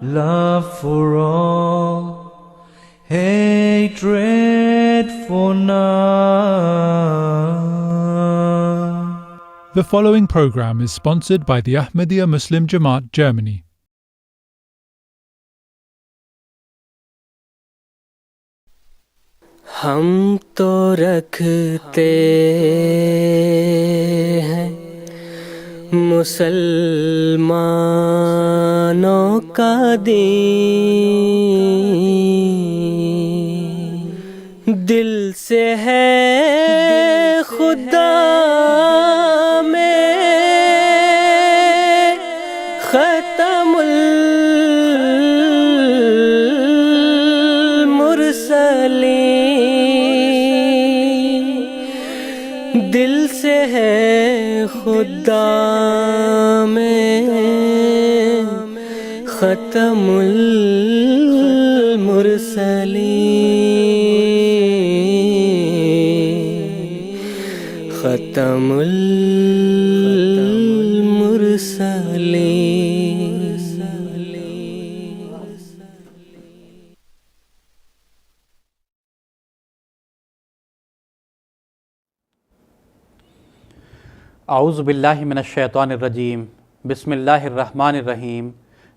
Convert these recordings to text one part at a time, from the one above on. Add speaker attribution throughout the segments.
Speaker 1: love for all, hatred for none.
Speaker 2: The following program is sponsored by the Ahmadiyya Muslim Jamaat, Germany.
Speaker 3: ہم تو رکھتے ہیں مسلمانوں کا دین، دل سے ہے خدا میں ختم المرسلین، دل سے ہے خدا میں ختم المرسلین، ختم المرسلین۔
Speaker 4: اعوذ باللہ من الشیطان الرجیم، بسم اللہ الرحمن الرحیم۔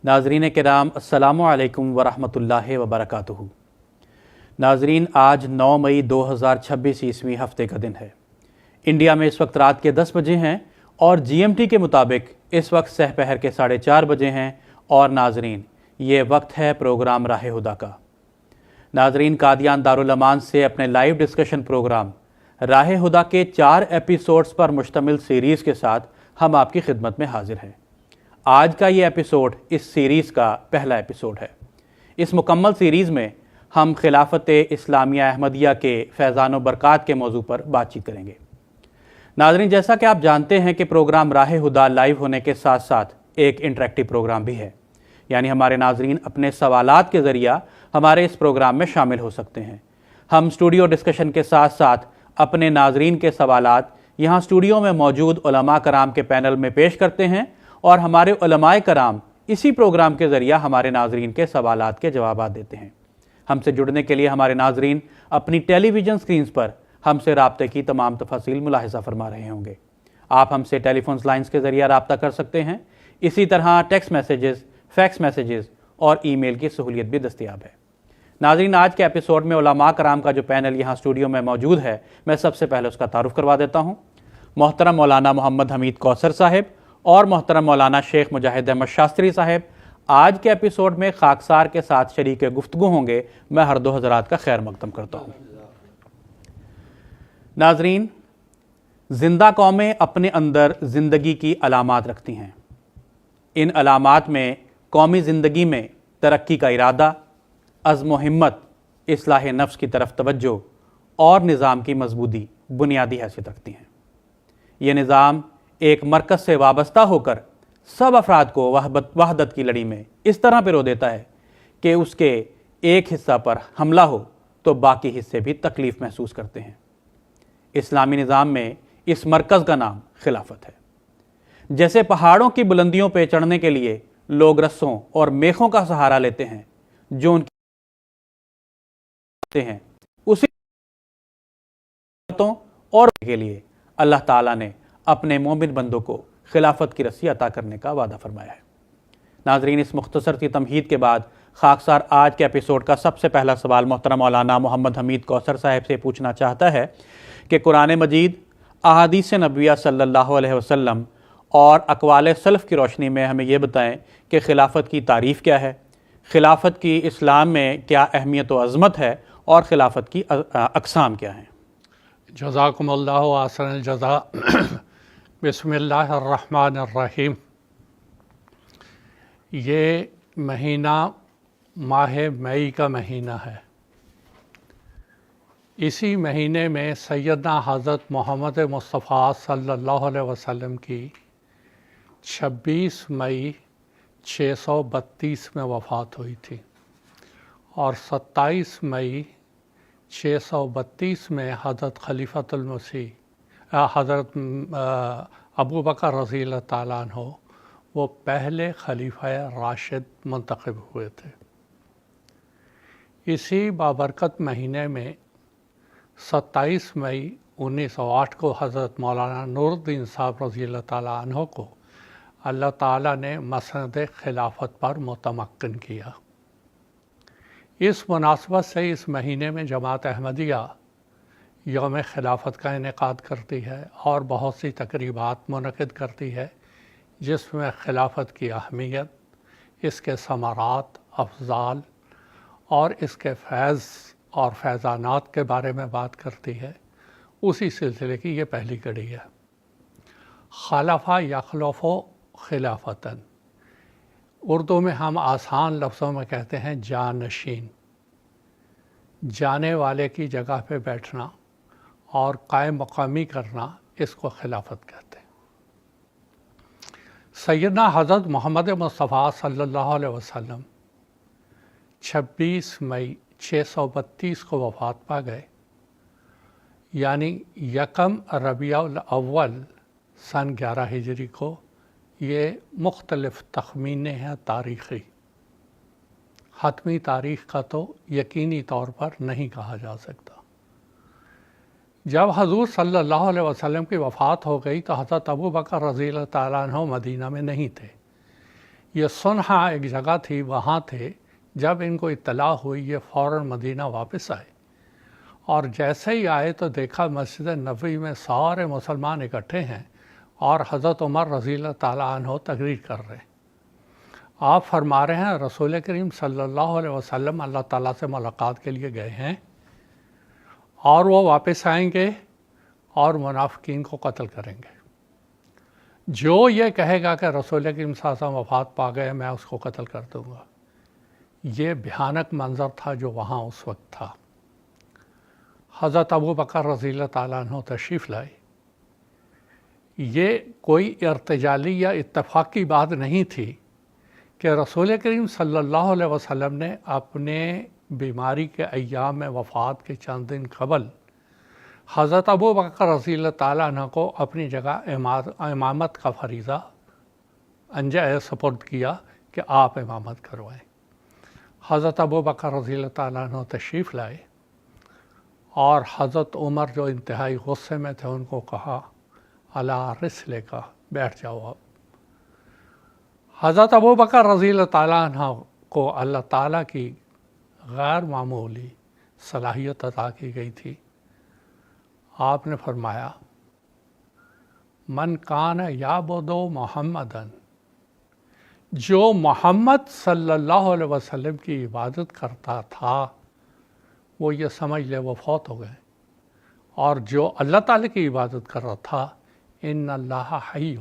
Speaker 4: ناظرین کرام، السلام علیکم ورحمۃ اللہ وبرکاتہ۔ ناظرین، آج 9 مئی 2026 عیسوی ہفتے کا دن ہے۔ انڈیا میں اس وقت رات کے 10 بجے ہیں اور جی ایم ٹی کے مطابق اس وقت سہ پہر کے 4:30 بجے ہیں۔ اور ناظرین، یہ وقت ہے پروگرام راہ ہدیٰ کا۔ ناظرین، قادیان دارالامان سے اپنے لائیو ڈسکشن پروگرام راہ ہدیٰ کے 4 ایپیسوڈز پر مشتمل سیریز کے ساتھ ہم آپ کی خدمت میں حاضر ہیں۔ آج کا یہ ایپیسوڈ اس سیریز کا پہلا ایپیسوڈ ہے۔ اس مکمل سیریز میں ہم خلافت اسلامیہ احمدیہ کے فیضان و برکات کے موضوع پر بات چیت کریں گے۔ ناظرین، جیسا کہ آپ جانتے ہیں کہ پروگرام راہ ہدیٰ لائیو ہونے کے ساتھ ساتھ ایک انٹریکٹیو پروگرام بھی ہے، یعنی ہمارے ناظرین اپنے سوالات کے ذریعہ ہمارے اس پروگرام میں شامل ہو سکتے ہیں۔ ہم اسٹوڈیو ڈسکشن کے ساتھ ساتھ اپنے ناظرین کے سوالات یہاں اسٹوڈیو میں موجود علماء کرام کے پینل میں پیش کرتے ہیں، اور ہمارے علماء کرام اسی پروگرام کے ذریعہ ہمارے ناظرین کے سوالات کے جوابات دیتے ہیں۔ ہم سے جڑنے کے لیے ہمارے ناظرین اپنی ٹیلی ویژن سکرینز پر ہم سے رابطے کی تمام تفاصیل ملاحظہ فرما رہے ہوں گے۔ آپ ہم سے ٹیلی فونز لائنز کے ذریعہ رابطہ کر سکتے ہیں، اسی طرح ٹیکسٹ میسیجز، فیکس میسیجز اور ای میل کی سہولیت بھی دستیاب ہے۔ ناظرین، آج کے ایپیسوڈ میں علماء کرام کا جو پینل یہاں اسٹوڈیو میں موجود ہے، میں سب سے پہلے اس کا تعارف کروا دیتا ہوں۔ محترم مولانا محمد حمید کوثر صاحب اور محترم مولانا شیخ مجاہد احمد شاستری صاحب آج کے ایپیسوڈ میں خاکسار کے ساتھ شریک گفتگو ہوں گے۔ میں ہر دو حضرات کا خیر مقدم کرتا ہوں۔ ناظرین، زندہ قومیں اپنے اندر زندگی کی علامات رکھتی ہیں۔ ان علامات میں قومی زندگی میں ترقی کا ارادہ، عزم و ہمت، اصلاح نفس کی طرف توجہ اور نظام کی مضبوطی بنیادی حیثیت رکھتی ہیں۔ یہ نظام ایک مرکز سے وابستہ ہو کر سب افراد کو وحدت کی لڑی میں اس طرح پرو دیتا ہے کہ اس کے ایک حصہ پر حملہ ہو تو باقی حصے بھی تکلیف محسوس کرتے ہیں۔ اسلامی نظام میں اس مرکز کا نام خلافت ہے۔ جیسے پہاڑوں کی بلندیوں پہ چڑھنے کے لیے لوگ رسوں اور میخوں کا سہارا لیتے ہیں جو ان کے ہیں، اسی اور کے لیے اللہ تعالیٰ نے اپنے مومن بندوں کو خلافت کی رسی عطا کرنے کا وعدہ فرمایا ہے۔ ناظرین، اس مختصر سی تمہید کے بعد خاکسار آج کے ایپیسوڈ کا سب سے پہلا سوال محترم مولانا محمد حمید کوثر صاحب سے پوچھنا چاہتا ہے کہ قرآن مجید، احادیث نبویہ صلی اللہ علیہ وسلم اور اقوال سلف کی روشنی میں ہمیں یہ بتائیں کہ خلافت کی تعریف کیا ہے، خلافت کی اسلام میں کیا اہمیت و عظمت ہے، اور خلافت کی اقسام کیا ہیں؟
Speaker 5: جزاکم اللہ احسن الجزاء۔ بسم اللہ الرحمن الرحیم۔ یہ مہینہ ماہ مئی کا مہینہ ہے۔ اسی مہینے میں سیدنا حضرت محمد مصطفیٰ صلی اللہ علیہ وسلم کی 26 مئی 632 میں وفات ہوئی تھی، اور 27 مئی 632 میں حضرت خلیفۃ المسیح حضرت ابو بکر رضی اللہ تعالیٰ عنہ وہ پہلے خلیفہ راشد منتخب ہوئے تھے۔ اسی بابرکت مہینے میں 27 مئی 1908 کو حضرت مولانا نور الدین صاحب رضی اللہ تعالیٰ عنہ کو اللہ تعالیٰ نے مسند خلافت پر متمکن کیا۔ اس مناسبت سے اس مہینے میں جماعت احمدیہ یوم خلافت کا انعقاد کرتی ہے اور بہت سی تقریبات منعقد کرتی ہے، جس میں خلافت کی اہمیت، اس کے ثمرات، افضال اور اس کے فیض اور فیضانات کے بارے میں بات کرتی ہے۔ اسی سلسلے کی یہ پہلی کڑی ہے۔ خلفہ یخلف خلافتاً، اردو میں ہم آسان لفظوں میں کہتے ہیں جانشین، جانے والے کی جگہ پہ بیٹھنا اور قائم مقامی کرنا، اس کو خلافت کہتے ہیں۔ سیدنا حضرت محمد مصطفیٰ صلی اللہ علیہ وسلم 26 مئی 632 کو وفات پا گئے، یعنی 1 ربیع الاول سن 11 ہجری کو۔ یہ مختلف تخمینے ہیں تاریخی، حتمی تاریخ کا تو یقینی طور پر نہیں کہا جا سکتا۔ جب حضور صلی اللہ علیہ وسلم کی وفات ہو گئی تو حضرت ابو بکر رضی اللہ تعالیٰ عنہ مدینہ میں نہیں تھے۔ یہ سنہا ایک جگہ تھی، وہاں تھے۔ جب ان کو اطلاع ہوئی یہ فوراً مدینہ واپس آئے، اور جیسے ہی آئے تو دیکھا مسجد نبوی میں سارے مسلمان اکٹھے ہیں اور حضرت عمر رضی اللہ تعالیٰ عنہ تقریر کر رہے ہیں۔ آپ فرما رہے ہیں رسول کریم صلی اللہ علیہ وسلم اللہ تعالیٰ سے ملاقات کے لیے گئے ہیں اور وہ واپس آئیں گے اور منافقین کو قتل کریں گے۔ جو یہ کہے گا کہ رسول کریم صلی اللہ علیہ وسلم وفات پا گئے، میں اس کو قتل کر دوں گا۔ یہ بھیانک منظر تھا جو وہاں اس وقت تھا۔ حضرت ابو بکر رضی اللہ تعالیٰ عنہ تشریف لائے۔ یہ کوئی ارتجالی یا اتفاقی بات نہیں تھی کہ رسول کریم صلی اللہ علیہ وسلم نے اپنے بیماری کے ایام میں وفات کے چند دن قبل حضرت ابو بکر رضی اللہ تعالیٰ عنہ کو اپنی جگہ امامت کا فریضہ سپرد کیا کہ آپ امامت کروائیں۔ حضرت ابو بکر رضی اللہ تعالیٰ عنہ تشریف لائے اور حضرت عمر جو انتہائی غصے میں تھے ان کو کہا علی رسلک، بیٹھ جاؤ اب۔ حضرت ابو بکر رضی اللہ تعالیٰ عنہ کو اللہ تعالیٰ کی غیر معمولی صلاحیت عطا کی گئی تھی۔ آپ نے فرمایا من کان یعبد محمدً، جو محمد صلی اللہ علیہ وسلم کی عبادت کرتا تھا وہ یہ سمجھ لے وہ فوت ہو گئے، اور جو اللہ تعالیٰ کی عبادت کر رہا تھا ان اللہ حی،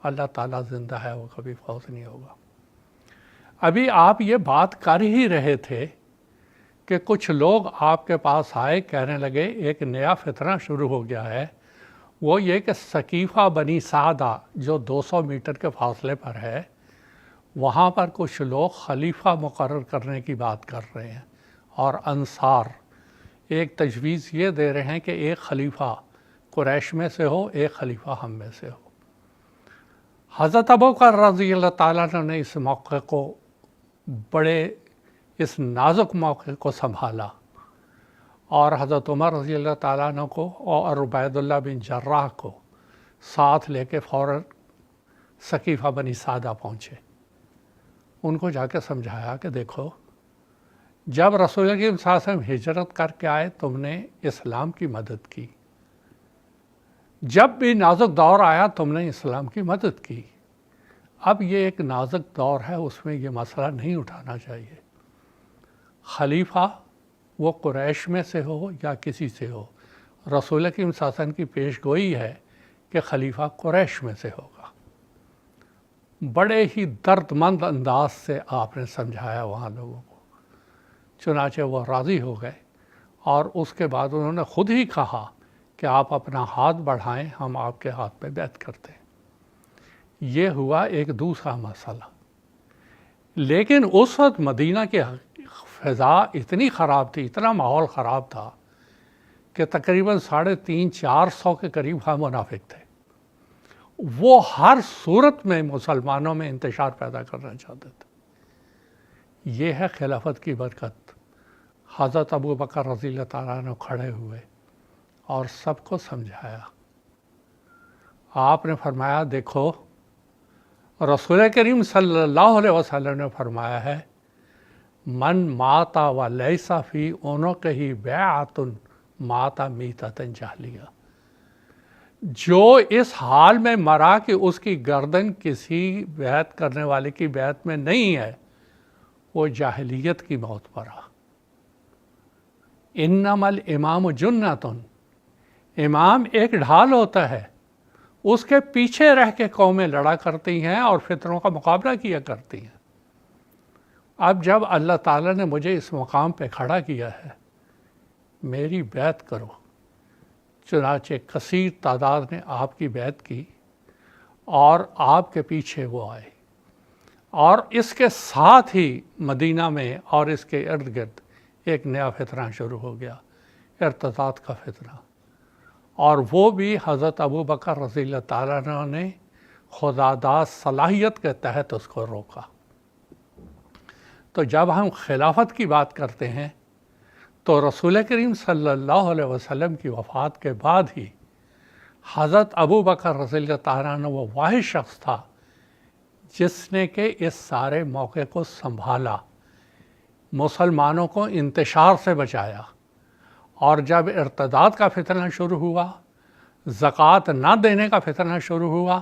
Speaker 5: اللہ تعالیٰ زندہ ہے، وہ کبھی فوت نہیں ہوگا۔ ابھی آپ یہ بات کر ہی رہے تھے کہ کچھ لوگ آپ کے پاس آئے، کہنے لگے ایک نیا فتنہ شروع ہو گیا ہے، وہ یہ کہ ثقیفہ بنی سعدہ جو 200 میٹر کے فاصلے پر ہے، وہاں پر کچھ لوگ خلیفہ مقرر کرنے کی بات کر رہے ہیں، اور انصار ایک تجویز یہ دے رہے ہیں کہ ایک خلیفہ قریش میں سے ہو، ایک خلیفہ ہم میں سے ہو۔ حضرت ابو بکر رضی اللہ تعالیٰ عنہ نے اس موقع کو اس نازک موقع کو سنبھالا، اور حضرت عمر رضی اللہ تعالیٰ عنہ کو اور عبید اللہ بن جراح کو ساتھ لے کے فوراً ثقیفہ بنی سعدہ پہنچے۔ ان کو جا کے سمجھایا کہ دیکھو، جب رسول کریم صلی اللہ علیہ وسلم ہجرت کر کے آئے تم نے اسلام کی مدد کی، جب بھی نازک دور آیا تم نے اسلام کی مدد کی، اب یہ ایک نازک دور ہے، اس میں یہ مسئلہ نہیں اٹھانا چاہیے۔ خلیفہ وہ قریش میں سے ہو یا کسی سے ہو، رسول کریم صلی اللہ علیہ وسلم کی پیش گوئی ہے کہ خلیفہ قریش میں سے ہوگا۔ بڑے ہی درد مند انداز سے آپ نے سمجھایا وہاں لوگوں کو، چنانچہ وہ راضی ہو گئے، اور اس کے بعد انہوں نے خود ہی کہا کہ آپ اپنا ہاتھ بڑھائیں، ہم آپ کے ہاتھ پہ بیعت کرتے ہیں۔ یہ ہوا ایک دوسرا مسئلہ۔ لیکن اس وقت مدینہ کی فضا اتنی خراب تھی، اتنا ماحول خراب تھا کہ تقریباً 350-400 کے قریب ہم منافق تھے، وہ ہر صورت میں مسلمانوں میں انتشار پیدا کرنا چاہتے تھے۔ یہ ہے خلافت کی برکت۔ حضرت ابو بکر رضی اللہ تعالیٰ عنہ کھڑے ہوئے اور سب کو سمجھایا۔ آپ نے فرمایا دیکھو رسول کریم صلی اللہ علیہ وسلم نے فرمایا ہے من ماتا و لیسا فی عنقہ بیعۃ ماتا میتۃ جاہلیہ، جو اس حال میں مرا کہ اس کی گردن کسی بیعت کرنے والے کی بیعت میں نہیں ہے، وہ جاہلیت کی موت مرا۔ انما الامام جنۃ، امام ایک ڈھال ہوتا ہے، اس کے پیچھے رہ کے قومیں لڑا کرتی ہیں اور فتنوں کا مقابلہ کیا کرتی ہیں۔ اب جب اللہ تعالیٰ نے مجھے اس مقام پہ کھڑا کیا ہے، میری بیعت کرو۔ چنانچہ کثیر تعداد نے آپ کی بیعت کی اور آپ کے پیچھے وہ آئے، اور اس کے ساتھ ہی مدینہ میں اور اس کے ارد گرد ایک نیا فتنہ شروع ہو گیا، ارتداد کا فتنہ، اور وہ بھی حضرت ابو بکر رضی اللہ تعالیٰ عنہ نے خداداد صلاحیت کے تحت اس کو روکا۔ تو جب ہم خلافت کی بات کرتے ہیں تو رسول کریم صلی اللہ علیہ وسلم کی وفات کے بعد ہی حضرت ابو بکر رضی اللہ تعالیٰ عنہ وہ واحد شخص تھا جس نے کہ اس سارے موقع کو سنبھالا، مسلمانوں کو انتشار سے بچایا، اور جب ارتداد کا فتنہ شروع ہوا، زکوٰۃ نہ دینے کا فتنہ شروع ہوا،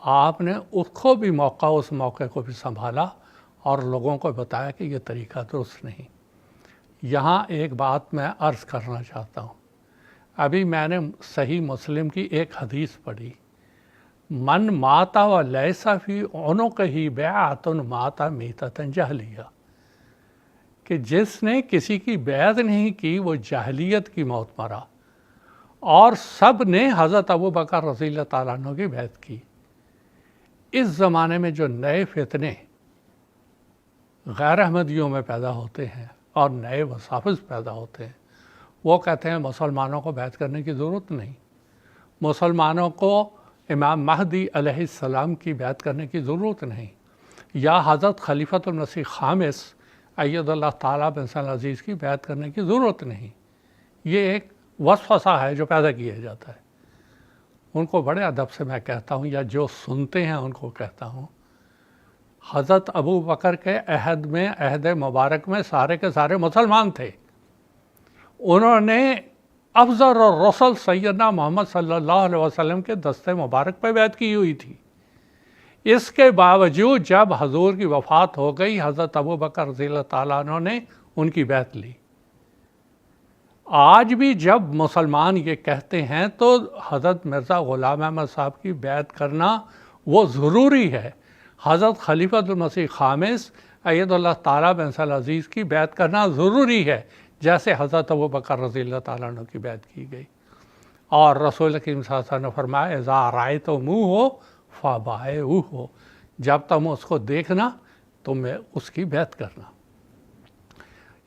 Speaker 5: آپ نے اس موقع کو بھی سنبھالا اور لوگوں کو بتایا کہ یہ طریقہ درست نہیں۔ یہاں ایک بات میں عرض کرنا چاہتا ہوں، ابھی میں نے صحیح مسلم کی ایک حدیث پڑھی، من ماتا و لیسا فی عنقہ بیعۃ ماتا میتۃ جاہلیہ، کہ جس نے کسی کی بیعت نہیں کی وہ جاہلیت کی موت مرا، اور سب نے حضرت ابو بکر رضی اللہ تعالیٰ عنہ کی بیعت کی۔ اس زمانے میں جو نئے فتنے غیر احمدیوں میں پیدا ہوتے ہیں اور نئے وسافظ پیدا ہوتے ہیں، وہ کہتے ہیں مسلمانوں کو بیعت کرنے کی ضرورت نہیں، مسلمانوں کو امام مہدی علیہ السلام کی بیعت کرنے کی ضرورت نہیں، یا حضرت خلیفۃ المسیح خامس اید اللہ تعالیٰ بن العزیز کی بیعت کرنے کی ضرورت نہیں۔ یہ ایک وسوسہ ہے جو پیدا کیا جاتا ہے۔ ان کو بڑے ادب سے میں کہتا ہوں، یا جو سنتے ہیں ان کو کہتا ہوں، حضرت ابو بکر کے عہد میں، عہد مبارک میں سارے کے سارے مسلمان تھے، انہوں نے افضل الرسل سیدنا محمد صلی اللہ علیہ وسلم کے دستے مبارک پہ بیعت کی ہوئی تھی۔ اس کے باوجود جب حضور کی وفات ہو گئی، حضرت ابو بکر رضی اللہ تعالیٰ عنہ نے ان کی بیعت لی۔ آج بھی جب مسلمان یہ کہتے ہیں تو حضرت مرزا غلام احمد صاحب کی بیعت کرنا وہ ضروری ہے، حضرت خلیفۃ المسیح خامس اید اللہ تعالیٰ بن العزیز کی بیعت کرنا ضروری ہے، جیسے حضرت ابو بکر رضی اللہ تعالیٰ عنہ کی بیعت کی گئی۔ اور رسول کریم صلی اللہ علیہ وسلم نے فرمایا اذا رأیتموہ فبایعوہ، جب تم اس کو دیکھنا تم اس کی بیعت کرنا۔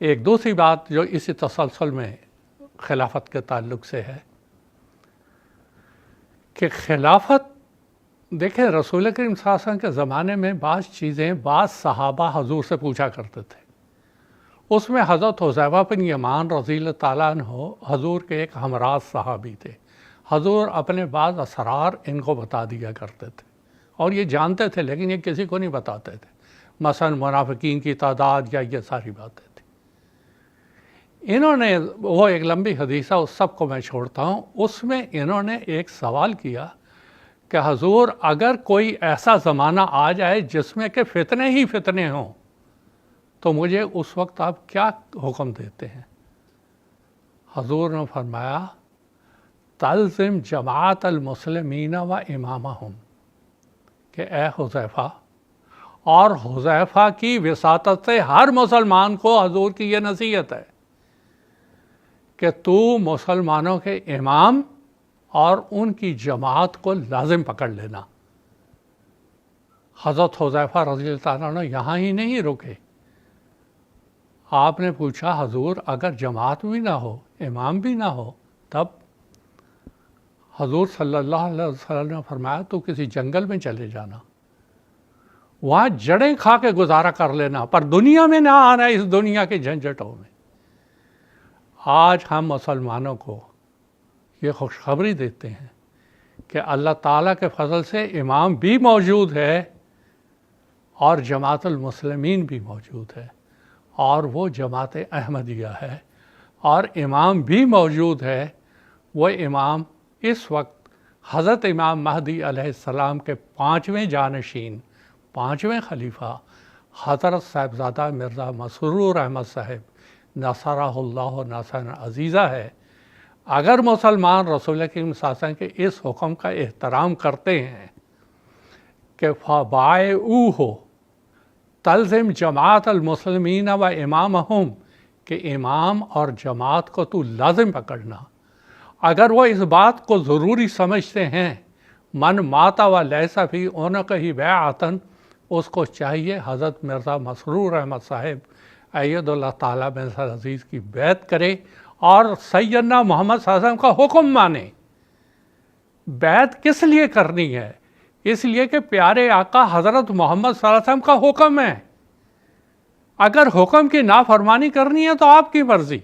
Speaker 5: ایک دوسری بات جو اسی تسلسل میں خلافت کے تعلق سے ہے کہ خلافت، دیکھیں رسول کریم صلی اللہ علیہ وسلم کے زمانے میں بعض چیزیں بعض صحابہ حضور سے پوچھا کرتے تھے، اس میں حضرت حذیفہ بن یمان رضی اللہ تعالیٰ عنہ حضور کے ایک ہمراز صحابی تھے، حضور اپنے بعض اسرار ان کو بتا دیا کرتے تھے، اور یہ جانتے تھے لیکن یہ کسی کو نہیں بتاتے تھے، مثلا منافقین کی تعداد یا یہ ساری باتیں تھیں۔ انہوں نے، وہ ایک لمبی حدیث ہے، اس سب کو میں چھوڑتا ہوں، اس میں انہوں نے ایک سوال کیا کہ حضور اگر کوئی ایسا زمانہ آ جائے جس میں کہ فتنے ہی فتنے ہوں تو مجھے اس وقت آپ کیا حکم دیتے ہیں؟ حضور نے فرمایا تلزم جماعت المسلمین و امامہم، کہ اے حذیفہ، اور حذیفہ کی وساطت سے ہر مسلمان کو حضور کی یہ نصیحت ہے کہ تو مسلمانوں کے امام اور ان کی جماعت کو لازم پکڑ لینا۔ حضرت حذیفہ رضی اللہ تعالیٰ عنہ یہاں ہی نہیں رکے، آپ نے پوچھا حضور اگر جماعت بھی نہ ہو، امام بھی نہ ہو، تب؟ حضور صلی اللہ علیہ وسلم نے فرمایا تو کسی جنگل میں چلے جانا، وہاں جڑیں کھا کے گزارا کر لینا، پر دنیا میں نہ آنا اس دنیا کے جھنجھٹوں میں۔ آج ہم مسلمانوں کو یہ خوشخبری دیتے ہیں کہ اللہ تعالیٰ کے فضل سے امام بھی موجود ہے اور جماعت المسلمین بھی موجود ہے، اور وہ جماعت احمدیہ ہے، اور امام بھی موجود ہے۔ وہ امام اس وقت حضرت امام مہدی علیہ السلام کے 5ویں جانشین، 5ویں خلیفہ حضرت صاحبزادہ مرزا مسرور احمد صاحب نصرہ اللہ نصرا عزیزہ ہے۔ اگر مسلمان رسول کریم صلی اللہ علیہ وسلم کے اس حکم کا احترام کرتے ہیں کہ فبائعوہ تلزم جماعت المسلمین و امامہم، کہ امام اور جماعت کو تو لازم پکڑنا، اگر وہ اس بات کو ضروری سمجھتے ہیں، من ماتا و لیس فی عنقہ بیعۃ، اس کو چاہیے حضرت مرزا مسرور احمد صاحب اید اللہ تعالیٰ بن عزیز کی بیعت کرے اور سیدنا محمد صلی اللہ علیہ وسلم کا حکم مانے۔ بیعت کس لیے کرنی ہے؟ اس لیے کہ پیارے آقا حضرت محمد صلی اللہ علیہ وسلم کا حکم ہے۔ اگر حکم کی نافرمانی کرنی ہے تو آپ کی مرضی۔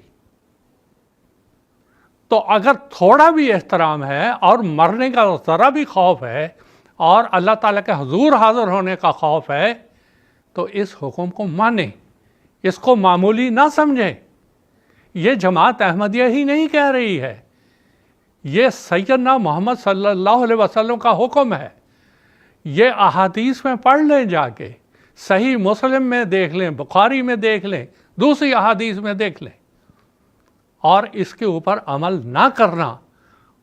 Speaker 5: تو اگر تھوڑا بھی احترام ہے اور مرنے کا ذرا بھی خوف ہے اور اللہ تعالیٰ کے حضور حاضر ہونے کا خوف ہے تو اس حکم کو مانیں، اس کو معمولی نہ سمجھیں۔ یہ جماعت احمدیہ ہی نہیں کہہ رہی ہے، یہ سیدنا محمد صلی اللہ علیہ وسلم کا حکم ہے۔ یہ احادیث میں پڑھ لیں، جا کے صحیح مسلم میں دیکھ لیں، بخاری میں دیکھ لیں، دوسری احادیث میں دیکھ لیں، اور اس کے اوپر عمل نہ کرنا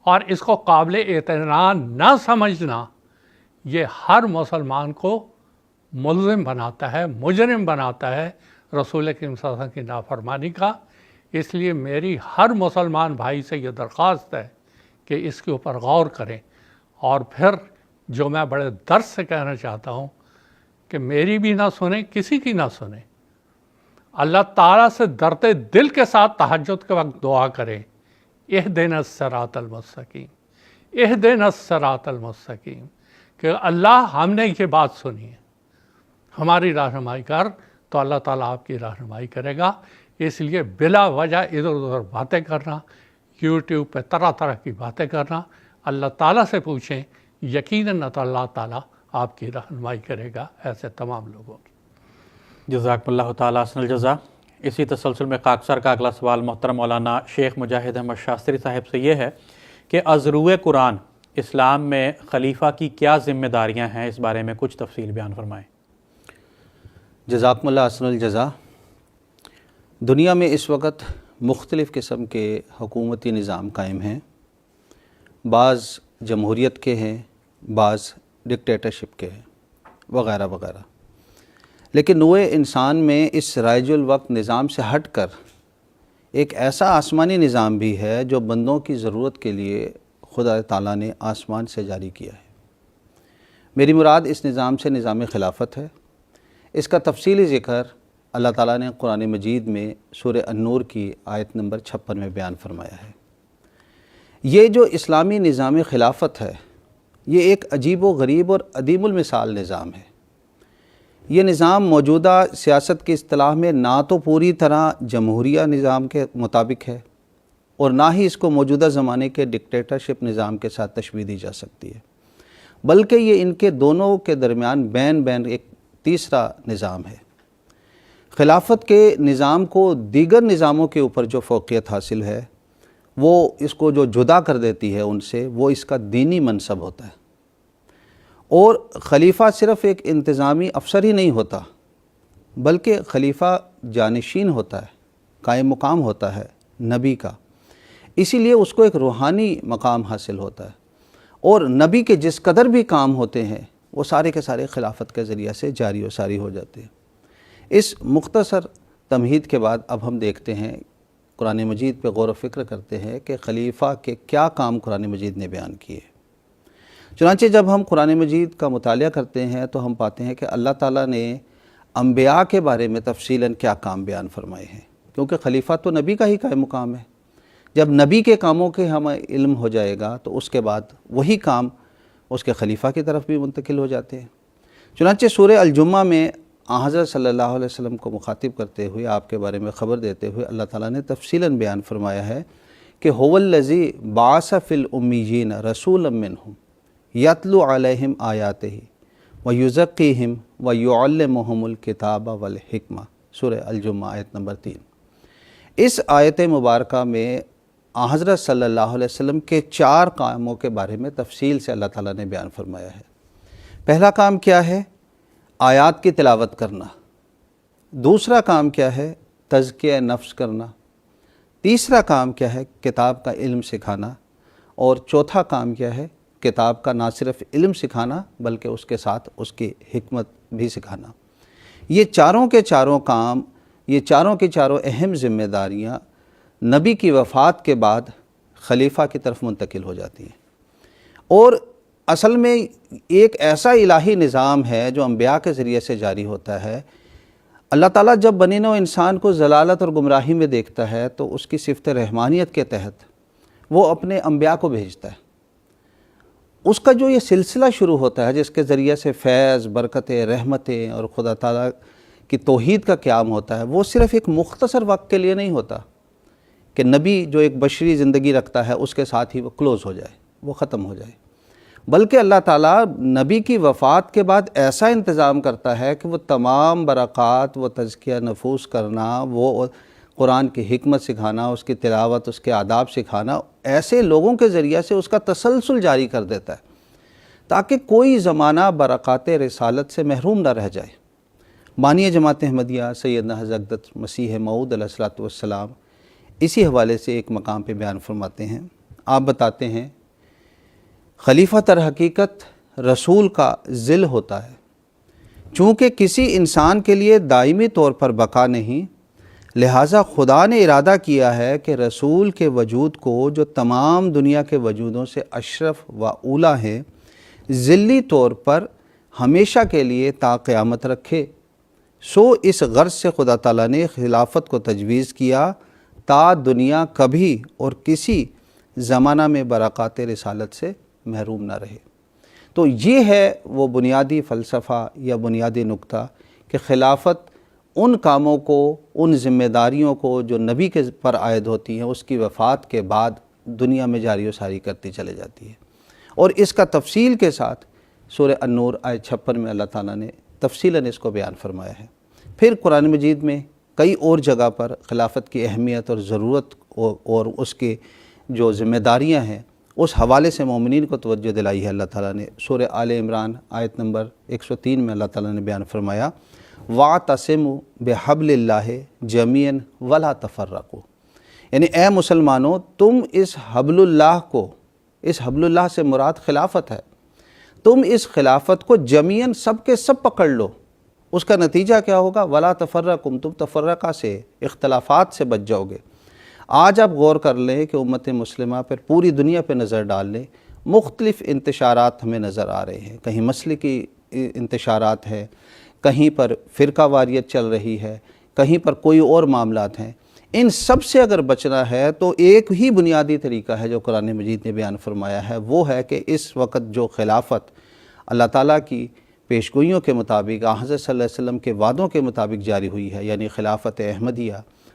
Speaker 5: اور اس کو قابل اعتراض نہ سمجھنا، یہ ہر مسلمان کو ملزم بناتا ہے، مجرم بناتا ہے رسول کریم صلی اللہ علیہ وسلم کی نافرمانی کا۔ اس لیے میری ہر مسلمان بھائی سے یہ درخواست ہے کہ اس کے اوپر غور کریں، اور پھر جو میں بڑے درد سے کہنا چاہتا ہوں کہ میری بھی نہ سنیں، کسی کی نہ سنیں، اللہ تعالیٰ سے ڈرتے دل کے ساتھ تہجد کے وقت دعا کریں، اہدنا الصراط المستقیم، اہدنا الصراط المستقیم، کہ اللہ ہم نے یہ بات سنی ہے، ہماری رہنمائی کر، تو اللہ تعالیٰ آپ کی رہنمائی کرے گا۔ اس لیے بلا وجہ ادھر ادھر باتیں کرنا، یوٹیوب پہ طرح طرح کی باتیں کرنا، اللہ تعالیٰ سے پوچھیں، یقیناً اللہ تعالیٰ آپ کی رہنمائی کرے گا ایسے تمام لوگوں کی۔
Speaker 4: جزاکم اللہ تعالیٰ احسن الجزا۔ اسی تسلسل میں خاکسار کا اگلا سوال محترم مولانا شیخ مجاہد احمد شاستری صاحب سے یہ ہے کہ از روئے قرآن اسلام میں خلیفہ کی کیا ذمہ داریاں ہیں، اس بارے میں کچھ تفصیل بیان فرمائیں۔
Speaker 6: جزاکم اللہ احسن الجزا۔ دنیا میں اس وقت مختلف قسم کے حکومتی نظام قائم ہیں، بعض جمہوریت کے ہیں، بعض ڈکٹیٹرشپ کے ہیں، وغیرہ وغیرہ۔ لیکن نوع انسان میں اس رائج الوقت نظام سے ہٹ کر ایک ایسا آسمانی نظام بھی ہے جو بندوں کی ضرورت کے لیے خدا تعالیٰ نے آسمان سے جاری کیا ہے۔ میری مراد اس نظام سے نظام خلافت ہے۔ اس کا تفصیلی ذکر اللہ تعالیٰ نے قرآن مجید میں سورہ النور کی آیت نمبر 56 میں بیان فرمایا ہے۔ یہ جو اسلامی نظام خلافت ہے، یہ ایک عجیب و غریب اور عدیم المثال نظام ہے۔ یہ نظام موجودہ سیاست کی اصطلاح میں نہ تو پوری طرح جمہوریہ نظام کے مطابق ہے اور نہ ہی اس کو موجودہ زمانے کے ڈکٹیٹرشپ نظام کے ساتھ تشبیہ دی جا سکتی ہے، بلکہ یہ ان کے دونوں کے درمیان بین ایک تیسرا نظام ہے۔ خلافت کے نظام کو دیگر نظاموں کے اوپر جو فوقیت حاصل ہے، وہ اس کو جو جدا کر دیتی ہے ان سے، وہ اس کا دینی منصب ہوتا ہے۔ اور خلیفہ صرف ایک انتظامی افسر ہی نہیں ہوتا، بلکہ خلیفہ جانشین ہوتا ہے، قائم مقام ہوتا ہے نبی کا، اسی لیے اس کو ایک روحانی مقام حاصل ہوتا ہے، اور نبی کے جس قدر بھی کام ہوتے ہیں وہ سارے کے سارے خلافت کے ذریعہ سے جاری و ساری ہو جاتے ہیں۔ اس مختصر تمہید کے بعد اب ہم دیکھتے ہیں، قرآن مجید پہ غور و فکر کرتے ہیں کہ خلیفہ کے کیا کام قرآن مجید نے بیان کیے۔ چنانچہ جب ہم قرآن مجید کا مطالعہ کرتے ہیں تو ہم پاتے ہیں کہ اللہ تعالیٰ نے انبیاء کے بارے میں تفصیلاً کیا کام بیان فرمائے ہیں، کیونکہ خلیفہ تو نبی کا ہی قائم مقام ہے۔ جب نبی کے کاموں کے ہمیں علم ہو جائے گا تو اس کے بعد وہی کام اس کے خلیفہ کی طرف بھی منتقل ہو جاتے ہیں۔ چنانچہ سورہ الجمعہ میں حضرت صلی اللہ علیہ وسلم کو مخاطب کرتے ہوئے آپ کے بارے میں خبر دیتے ہوئے اللہ تعالیٰ نے تفصیلاً بیان فرمایا ہے کہ هو الذی بعث فی الامیین رسولا منہم یتلو علیہم آیاتہ ویزکیہم ویعلمہم الکتاب والحکمہ، سورہ الجمعہ آیت نمبر 3۔ اس آیت مبارکہ میں حضرت صلی اللہ علیہ وسلم کے 4 کاموں کے بارے میں تفصیل سے اللہ تعالیٰ نے بیان فرمایا ہے۔ پہلا کام کیا ہے؟ آیات کی تلاوت کرنا۔ دوسرا کام کیا ہے؟ تزکیہ نفس کرنا۔ تیسرا کام کیا ہے؟ کتاب کا علم سکھانا۔ اور چوتھا کام کیا ہے؟ کتاب کا نہ صرف علم سکھانا بلکہ اس کے ساتھ اس کی حکمت بھی سکھانا۔ یہ چاروں کے چاروں کام، یہ چاروں کی چاروں اہم ذمہ داریاں نبی کی وفات کے بعد خلیفہ کی طرف منتقل ہو جاتی ہیں۔ اور اصل میں ایک ایسا الہی نظام ہے جو انبیاء کے ذریعے سے جاری ہوتا ہے۔ اللہ تعالیٰ جب بنی نوع انسان کو ضلالت اور گمراہی میں دیکھتا ہے تو اس کی صفت رحمانیت کے تحت وہ اپنے انبیاء کو بھیجتا ہے۔ اس کا جو یہ سلسلہ شروع ہوتا ہے جس کے ذریعے سے فیض، برکتیں، رحمتیں اور خدا تعالیٰ کی توحید کا قیام ہوتا ہے، وہ صرف ایک مختصر وقت کے لیے نہیں ہوتا کہ نبی جو ایک بشری زندگی رکھتا ہے اس کے ساتھ ہی وہ کلوز ہو جائے، وہ ختم ہو جائے، بلکہ اللہ تعالیٰ نبی کی وفات کے بعد ایسا انتظام کرتا ہے کہ وہ تمام برکات، وہ تزکیہ نفوس کرنا، وہ قرآن کی حکمت سکھانا، اس کی تلاوت، اس کے آداب سکھانا، ایسے لوگوں کے ذریعے سے اس کا تسلسل جاری کر دیتا ہے تاکہ کوئی زمانہ برکات رسالت سے محروم نہ رہ جائے۔ بانی جماعت احمدیہ سیدنا حضرت اقدس مسیح موعود علیہ الصلوۃ والسلام اسی حوالے سے ایک مقام پہ بیان فرماتے ہیں۔ آپ بتاتے ہیں خلیفہ در حقیقت رسول کا ذل ہوتا ہے، چونکہ کسی انسان کے لیے دائمی طور پر بقا نہیں، لہٰذا خدا نے ارادہ کیا ہے کہ رسول کے وجود کو جو تمام دنیا کے وجودوں سے اشرف و اولیٰ ہیں، ذلی طور پر ہمیشہ کے لیے تا قیامت رکھے۔ سو اس غرض سے خدا تعالیٰ نے خلافت کو تجویز کیا تا دنیا کبھی اور کسی زمانہ میں برکات رسالت سے محروم نہ رہے۔ تو یہ ہے وہ بنیادی فلسفہ یا بنیادی نقطہ کہ خلافت ان کاموں کو، ان ذمہ داریوں کو جو نبی کے پر عائد ہوتی ہیں اس کی وفات کے بعد دنیا میں جاری و ساری کرتی چلے جاتی ہے۔ اور اس کا تفصیل کے ساتھ سورہ النور آیت 56 میں اللہ تعالیٰ نے تفصیلاً اس کو بیان فرمایا ہے۔ پھر قرآن مجید میں کئی اور جگہ پر خلافت کی اہمیت اور ضرورت اور اس کی جو ذمہ داریاں ہیں اس حوالے سے مومنین کو توجہ دلائی ہے۔ اللہ تعالیٰ نے سورہ آل عمران آیت نمبر 103 میں اللہ تعالیٰ نے بیان فرمایا وَاعْتَصِمُوا بِحَبْلِ اللَّهِ جَمِيعًا وَلَا تَفَرَّقُوا، یعنی اے مسلمانوں تم اس حبل اللہ کو، اس حبل اللہ سے مراد خلافت ہے، تم اس خلافت کو جمیعاً سب کے سب پکڑ لو۔ اس کا نتیجہ کیا ہوگا؟ وَلَا تَفَرَّقُوا، تم تفرقہ سے، اختلافات سے بچ جاؤ گے۔ آج آپ غور کر لیں کہ امت مسلمہ پر پوری دنیا پہ نظر ڈال لیں، مختلف انتشارات ہمیں نظر آ رہے ہیں، کہیں مسلکی انتشارات ہیں، کہیں پر فرقہ واریت چل رہی ہے، کہیں پر کوئی اور معاملات ہیں۔ ان سب سے اگر بچنا ہے تو ایک ہی بنیادی طریقہ ہے جو قرآن مجید نے بیان فرمایا ہے، وہ ہے کہ اس وقت جو خلافت اللہ تعالیٰ کی پیشگوئیوں کے مطابق، حضرت صلی اللہ علیہ وسلم کے وعدوں کے مطابق جاری ہوئی ہے، یعنی خلافت احمدیہ،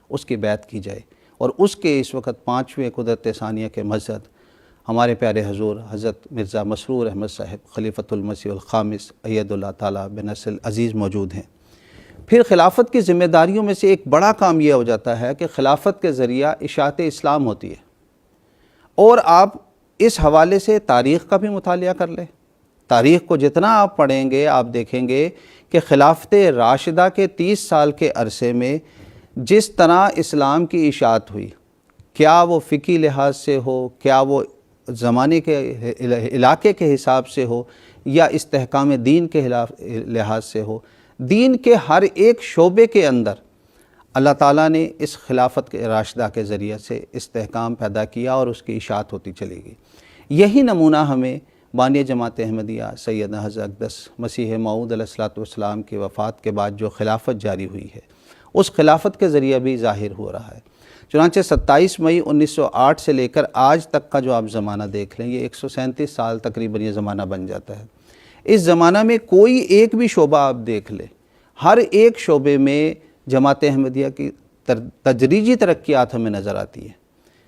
Speaker 6: اس کی بیعت کی جائے۔ اور اس کے اس وقت 5ویں قدرت ثانیہ کے مظہر ہمارے پیارے حضور حضرت مرزا مسرور احمد صاحب خلیفۃ المسیح الخامس اید اللہ تعالیٰ بنصر عزیز موجود ہیں۔ پھر خلافت کی ذمہ داریوں میں سے ایک بڑا کام یہ ہو جاتا ہے کہ خلافت کے ذریعہ اشاعت اسلام ہوتی ہے۔ اور آپ اس حوالے سے تاریخ کا بھی مطالعہ کر لیں، تاریخ کو جتنا آپ پڑھیں گے آپ دیکھیں گے کہ خلافت راشدہ کے 30 سال کے عرصے میں جس طرح اسلام کی اشاعت ہوئی، کیا وہ فقہی لحاظ سے ہو، کیا وہ زمانے کے علاقے کے حساب سے ہو، یا استحکام دین کے لحاظ سے ہو، دین کے ہر ایک شعبے کے اندر اللہ تعالیٰ نے اس خلافت کے راشدہ کے ذریعے سے استحکام پیدا کیا اور اس کی اشاعت ہوتی چلی گئی۔ یہی نمونہ ہمیں بانی جماعت احمدیہ سیدنا حضرت اقدس مسیح موعود علیہ الصلوۃ والسلام کی وفات کے بعد جو خلافت جاری ہوئی ہے اس خلافت کے ذریعے بھی ظاہر ہو رہا ہے۔ چنانچہ 27 مئی 1908 سے لے کر آج تک کا جو آپ زمانہ دیکھ لیں، یہ 137 سال تقریباً یہ زمانہ بن جاتا ہے۔ اس زمانہ میں کوئی ایک بھی شعبہ آپ دیکھ لیں، ہر ایک شعبے میں جماعت احمدیہ کی تدریجی ترقیات ہمیں نظر آتی ہے۔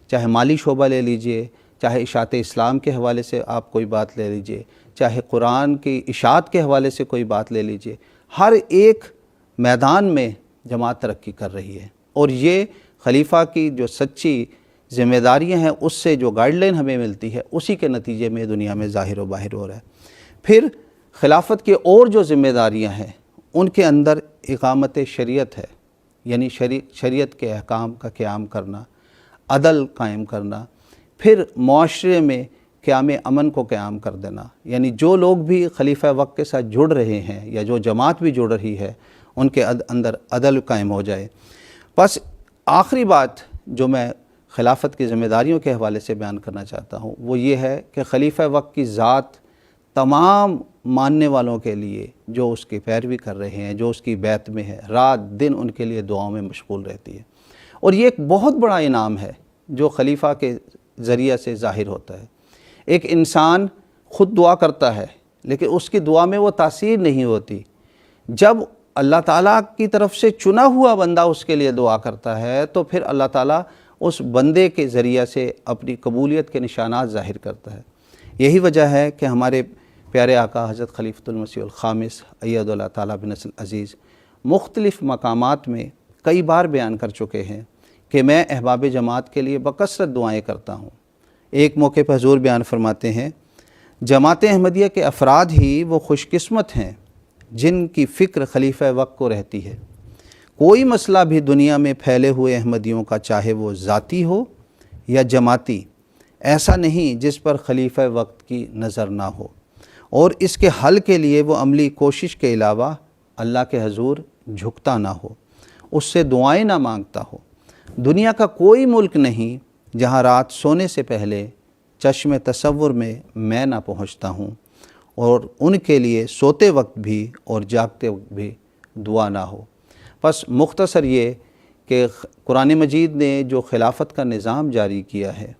Speaker 6: چاہے مالی شعبہ لے لیجئے، چاہے اشاعت اسلام کے حوالے سے آپ کوئی بات لے لیجئے، چاہے قرآن کی اشاعت کے حوالے سے کوئی بات لے لیجئے، ہر ایک میدان میں جماعت ترقی کر رہی ہے۔ اور یہ خلیفہ کی جو سچی ذمہ داریاں ہیں، اس سے جو گائیڈ لائن ہمیں ملتی ہے، اسی کے نتیجے میں دنیا میں ظاہر و باہر ہو رہا ہے۔ پھر خلافت کے اور جو ذمہ داریاں ہیں، ان کے اندر اقامت شریعت ہے، یعنی شریعت کے احکام کا قیام کرنا، عدل قائم کرنا، پھر معاشرے میں قیام امن کو قیام کر دینا، یعنی جو لوگ بھی خلیفہ وقت کے ساتھ جڑ رہے ہیں یا جو جماعت بھی جڑ رہی ہے، ان کے اندر عدل قائم ہو جائے۔ بس آخری بات جو میں خلافت کی ذمہ داریوں کے حوالے سے بیان کرنا چاہتا ہوں، وہ یہ ہے کہ خلیفہ وقت کی ذات تمام ماننے والوں کے لیے، جو اس کی پیروی کر رہے ہیں، جو اس کی بیعت میں ہے، رات دن ان کے لیے دعاؤں میں مشغول رہتی ہے۔ اور یہ ایک بہت بڑا انعام ہے جو خلیفہ کے ذریعہ سے ظاہر ہوتا ہے۔ ایک انسان خود دعا کرتا ہے، لیکن اس کی دعا میں وہ تاثیر نہیں ہوتی۔ جب اللہ تعالیٰ کی طرف سے چنا ہوا بندہ اس کے لیے دعا کرتا ہے، تو پھر اللہ تعالیٰ اس بندے کے ذریعہ سے اپنی قبولیت کے نشانات ظاہر کرتا ہے۔ یہی وجہ ہے کہ ہمارے پیارے آقا حضرت خلیفۃ المسیح الخامس اید اللہ تعالیٰ بنصر العزیز مختلف مقامات میں کئی بار بیان کر چکے ہیں کہ میں احباب جماعت کے لیے بکثرت دعائیں کرتا ہوں۔ ایک موقع پر حضور بیان فرماتے ہیں، جماعت احمدیہ کے افراد ہی وہ خوش قسمت ہیں جن کی فکر خلیفہ وقت کو رہتی ہے۔ کوئی مسئلہ بھی دنیا میں پھیلے ہوئے احمدیوں کا، چاہے وہ ذاتی ہو یا جماعتی، ایسا نہیں جس پر خلیفہ وقت کی نظر نہ ہو، اور اس کے حل کے لیے وہ عملی کوشش کے علاوہ اللہ کے حضور جھکتا نہ ہو، اس سے دعائیں نہ مانگتا ہو۔ دنیا کا کوئی ملک نہیں جہاں رات سونے سے پہلے چشم تصور میں نہ پہنچتا ہوں، اور ان کے لیے سوتے وقت بھی اور جاگتے وقت بھی دعا نہ ہو۔ بس مختصر یہ کہ قرآن مجید نے جو خلافت کا نظام جاری کیا ہے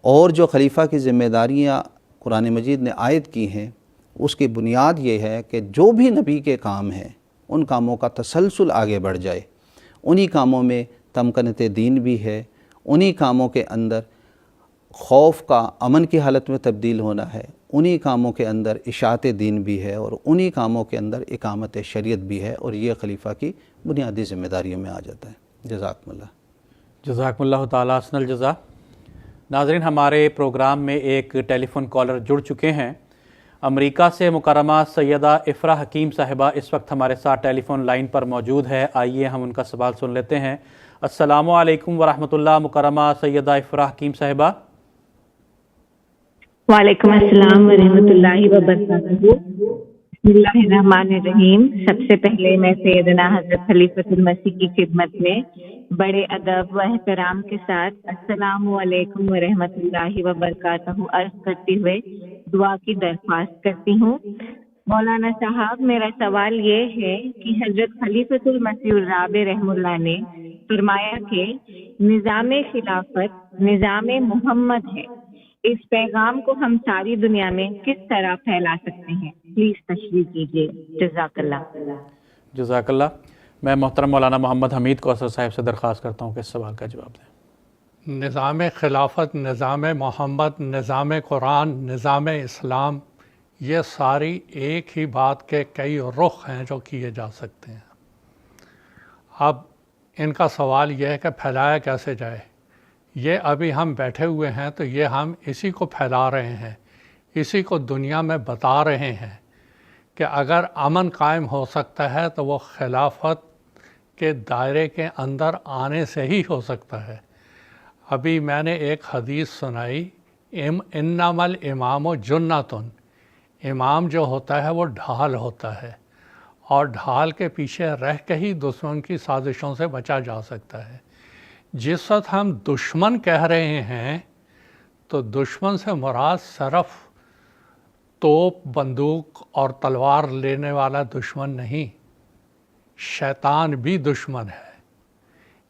Speaker 6: اور جو خلیفہ کی ذمہ داریاں قرآن مجید نے عائد کی ہیں، اس کی بنیاد یہ ہے کہ جو بھی نبی کے کام ہیں، ان کاموں کا تسلسل آگے بڑھ جائے۔ انہی کاموں میں تمکنت دین بھی ہے، انہی کاموں کے اندر خوف کا امن کی حالت میں تبدیل ہونا ہے، انہی کاموں کے اندر اشاعت دین بھی ہے، اور انہی کاموں کے اندر اقامت شریعت بھی ہے، اور یہ خلیفہ کی بنیادی ذمہ داریوں میں آ جاتا ہے۔ جزاکم اللہ۔
Speaker 4: جزاکم اللہ تعالیٰ حسن الجزا۔ ناظرین، ہمارے پروگرام میں ایک ٹیلی فون کالر جڑ چکے ہیں۔ امریکہ سے مکرمہ سیدہ افراح حکیم صاحبہ اس وقت ہمارے ساتھ ٹیلی فون لائن پر موجود ہے۔ آئیے ہم ان کا سوال سن لیتے ہیں۔ السلام علیکم ورحمۃ اللہ، مکرمہ سیدہ افراح حکیم صاحبہ۔
Speaker 7: وعلیکم السلام ورحمۃ اللہ وبرکاتہ۔ بسم اللہ الرحمن الرحیم۔ سب سے پہلے میں سیدنا حضرت خلیفۃ المسیح کی خدمت میں بڑے ادب و احترام کے ساتھ السلام علیکم ورحمۃ اللہ وبرکاتہ عرض کرتے ہوئے دعا کی درخواست کرتی ہوں۔ مولانا صاحب، میرا سوال یہ ہے کہ حضرت خلیفۃ المسیح الرابع رحمہ اللہ نے فرمایا کہ نظام خلافت نظام محمد ہے، اس پیغام کو ہم ساری دنیا میں کس طرح پھیلا سکتے ہیں؟ پلیز تشریح کیجیے، جزاک اللہ۔
Speaker 4: جزاک اللہ۔ میں محترم مولانا محمد حمید کوثر صاحب سے درخواست کرتا ہوں کہ اس سوال کا جواب دیں۔
Speaker 5: نظام خلافت، نظام محمد، نظام قرآن، نظام اسلام، یہ ساری ایک ہی بات کے کئی رخ ہیں جو کیے جا سکتے ہیں۔ اب ان کا سوال یہ ہے کہ پھیلایا کیسے جائے۔ یہ ابھی ہم بیٹھے ہوئے ہیں تو یہ ہم اسی کو پھیلا رہے ہیں، اسی کو دنیا میں بتا رہے ہیں کہ اگر امن قائم ہو سکتا ہے تو وہ خلافت کے دائرے کے اندر آنے سے ہی ہو سکتا ہے۔ ابھی میں نے ایک حدیث سنائی، انما الامام جنۃ، امام جو ہوتا ہے وہ ڈھال ہوتا ہے، اور ڈھال کے پیچھے رہ کے ہی دشمن کی سازشوں سے بچا جا سکتا ہے۔ جس وقت ہم دشمن کہہ رہے ہیں تو دشمن سے مراد صرف توپ، بندوق اور تلوار لینے والا دشمن نہیں، شیطان بھی دشمن ہے۔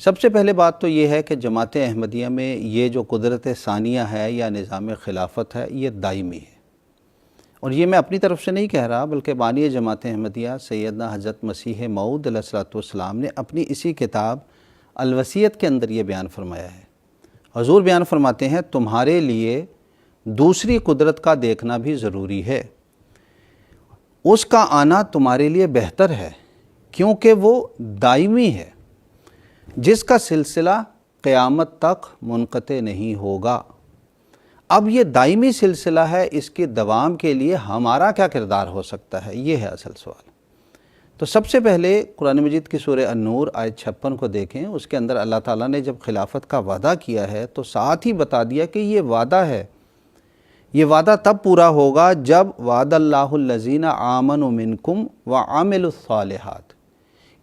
Speaker 6: سب سے پہلے بات تو یہ ہے کہ جماعت احمدیہ میں یہ جو قدرت ثانیہ ہے یا نظام خلافت ہے یہ دائمی ہے، اور یہ میں اپنی طرف سے نہیں کہہ رہا بلکہ بانی جماعت احمدیہ سیدنا حضرت مسیح موعود علیہ الصلوۃ والسلام نے اپنی اسی کتاب الوصیت کے اندر یہ بیان فرمایا ہے۔ حضور بیان فرماتے ہیں تمہارے لیے دوسری قدرت کا دیکھنا بھی ضروری ہے، اس کا آنا تمہارے لیے بہتر ہے کیونکہ وہ دائمی ہے، جس کا سلسلہ قیامت تک منقطع نہیں ہوگا۔ اب یہ دائمی سلسلہ ہے، اس کے دوام کے لیے ہمارا کیا کردار ہو سکتا ہے، یہ ہے اصل سوال۔ تو سب سے پہلے قرآن مجید کی سورہ النور آیت 56 کو دیکھیں، اس کے اندر اللہ تعالیٰ نے جب خلافت کا وعدہ کیا ہے تو ساتھ ہی بتا دیا کہ یہ وعدہ ہے، یہ وعدہ تب پورا ہوگا جب وعد اللہ الذین آمنوا منکم وعملوا الصالحات،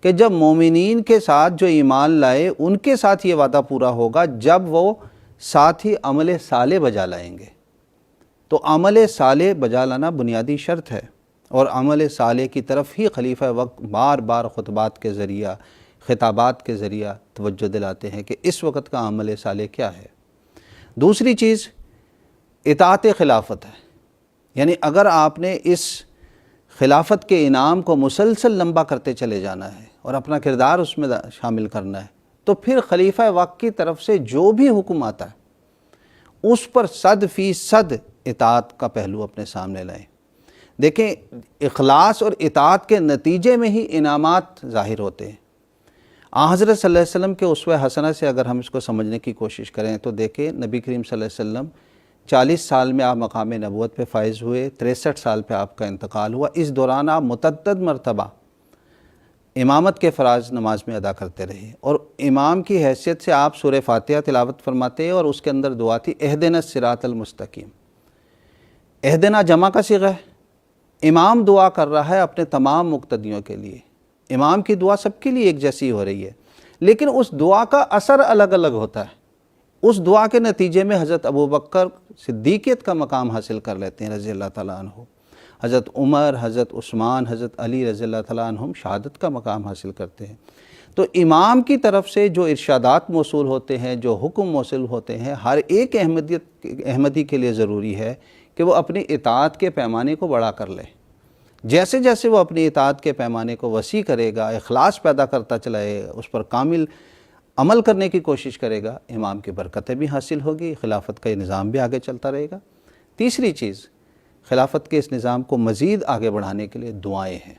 Speaker 6: کہ جب مومنین کے ساتھ جو ایمان لائے ان کے ساتھ یہ وعدہ پورا ہوگا جب وہ ساتھ ہی عمل صالح بجا لائیں گے۔ تو عمل صالح بجا لانا بنیادی شرط ہے، اور عمل صالح کی طرف ہی خلیفہ وقت بار بار خطبات کے ذریعہ خطابات کے ذریعہ توجہ دلاتے ہیں کہ اس وقت کا عمل صالح کیا ہے۔ دوسری چیز اطاعت خلافت ہے، یعنی اگر آپ نے اس خلافت کے انعام کو مسلسل لمبا کرتے چلے جانا ہے اور اپنا کردار اس میں شامل کرنا ہے تو پھر خلیفہ وقت کی طرف سے جو بھی حکم آتا ہے اس پر 100% اطاعت کا پہلو اپنے سامنے لائیں۔ دیکھیں اخلاص اور اطاعت کے نتیجے میں ہی انعامات ظاہر ہوتے ہیں۔ حضرت صلی اللہ علیہ وسلم کے اسوہ حسنہ سے اگر ہم اس کو سمجھنے کی کوشش کریں تو دیکھیں نبی کریم صلی اللہ علیہ وسلم 40 سال میں آپ مقام نبوت پہ فائز ہوئے، 63 سال پہ آپ کا انتقال ہوا۔ اس دوران آپ متعدد مرتبہ امامت کے فرائض نماز میں ادا کرتے رہے، اور امام کی حیثیت سے آپ سورہ فاتحہ تلاوت فرماتے اور اس کے اندر دعا تھی اہدنا الصراط المستقیم۔ اہدنا جمع کا صیغہ ہے، امام دعا کر رہا ہے اپنے تمام مقتدیوں کے لیے، امام کی دعا سب کے لیے ایک جیسی ہو رہی ہے، لیکن اس دعا کا اثر الگ الگ ہوتا ہے۔ اس دعا کے نتیجے میں حضرت ابوبکر صدیقیت کا مقام حاصل کر لیتے ہیں رضی اللہ تعالیٰ عنہ، حضرت عمر، حضرت عثمان، حضرت علی رضی اللہ تعالیٰ عنہم شہادت کا مقام حاصل کرتے ہیں۔ تو امام کی طرف سے جو ارشادات موصول ہوتے ہیں، جو حکم موصول ہوتے ہیں، ہر ایک احمدی کے لیے ضروری ہے کہ وہ اپنی اطاعت کے پیمانے کو بڑا کر لے۔ جیسے جیسے وہ اپنی اطاعت کے پیمانے کو وسیع کرے گا، اخلاص پیدا کرتا چلائے، اس پر کامل عمل کرنے کی کوشش کرے گا، امام کی برکتیں بھی حاصل ہوگی، خلافت کا یہ نظام بھی آگے چلتا رہے گا۔ تیسری چیز، خلافت کے اس نظام کو مزید آگے بڑھانے کے لیے دعائیں ہیں۔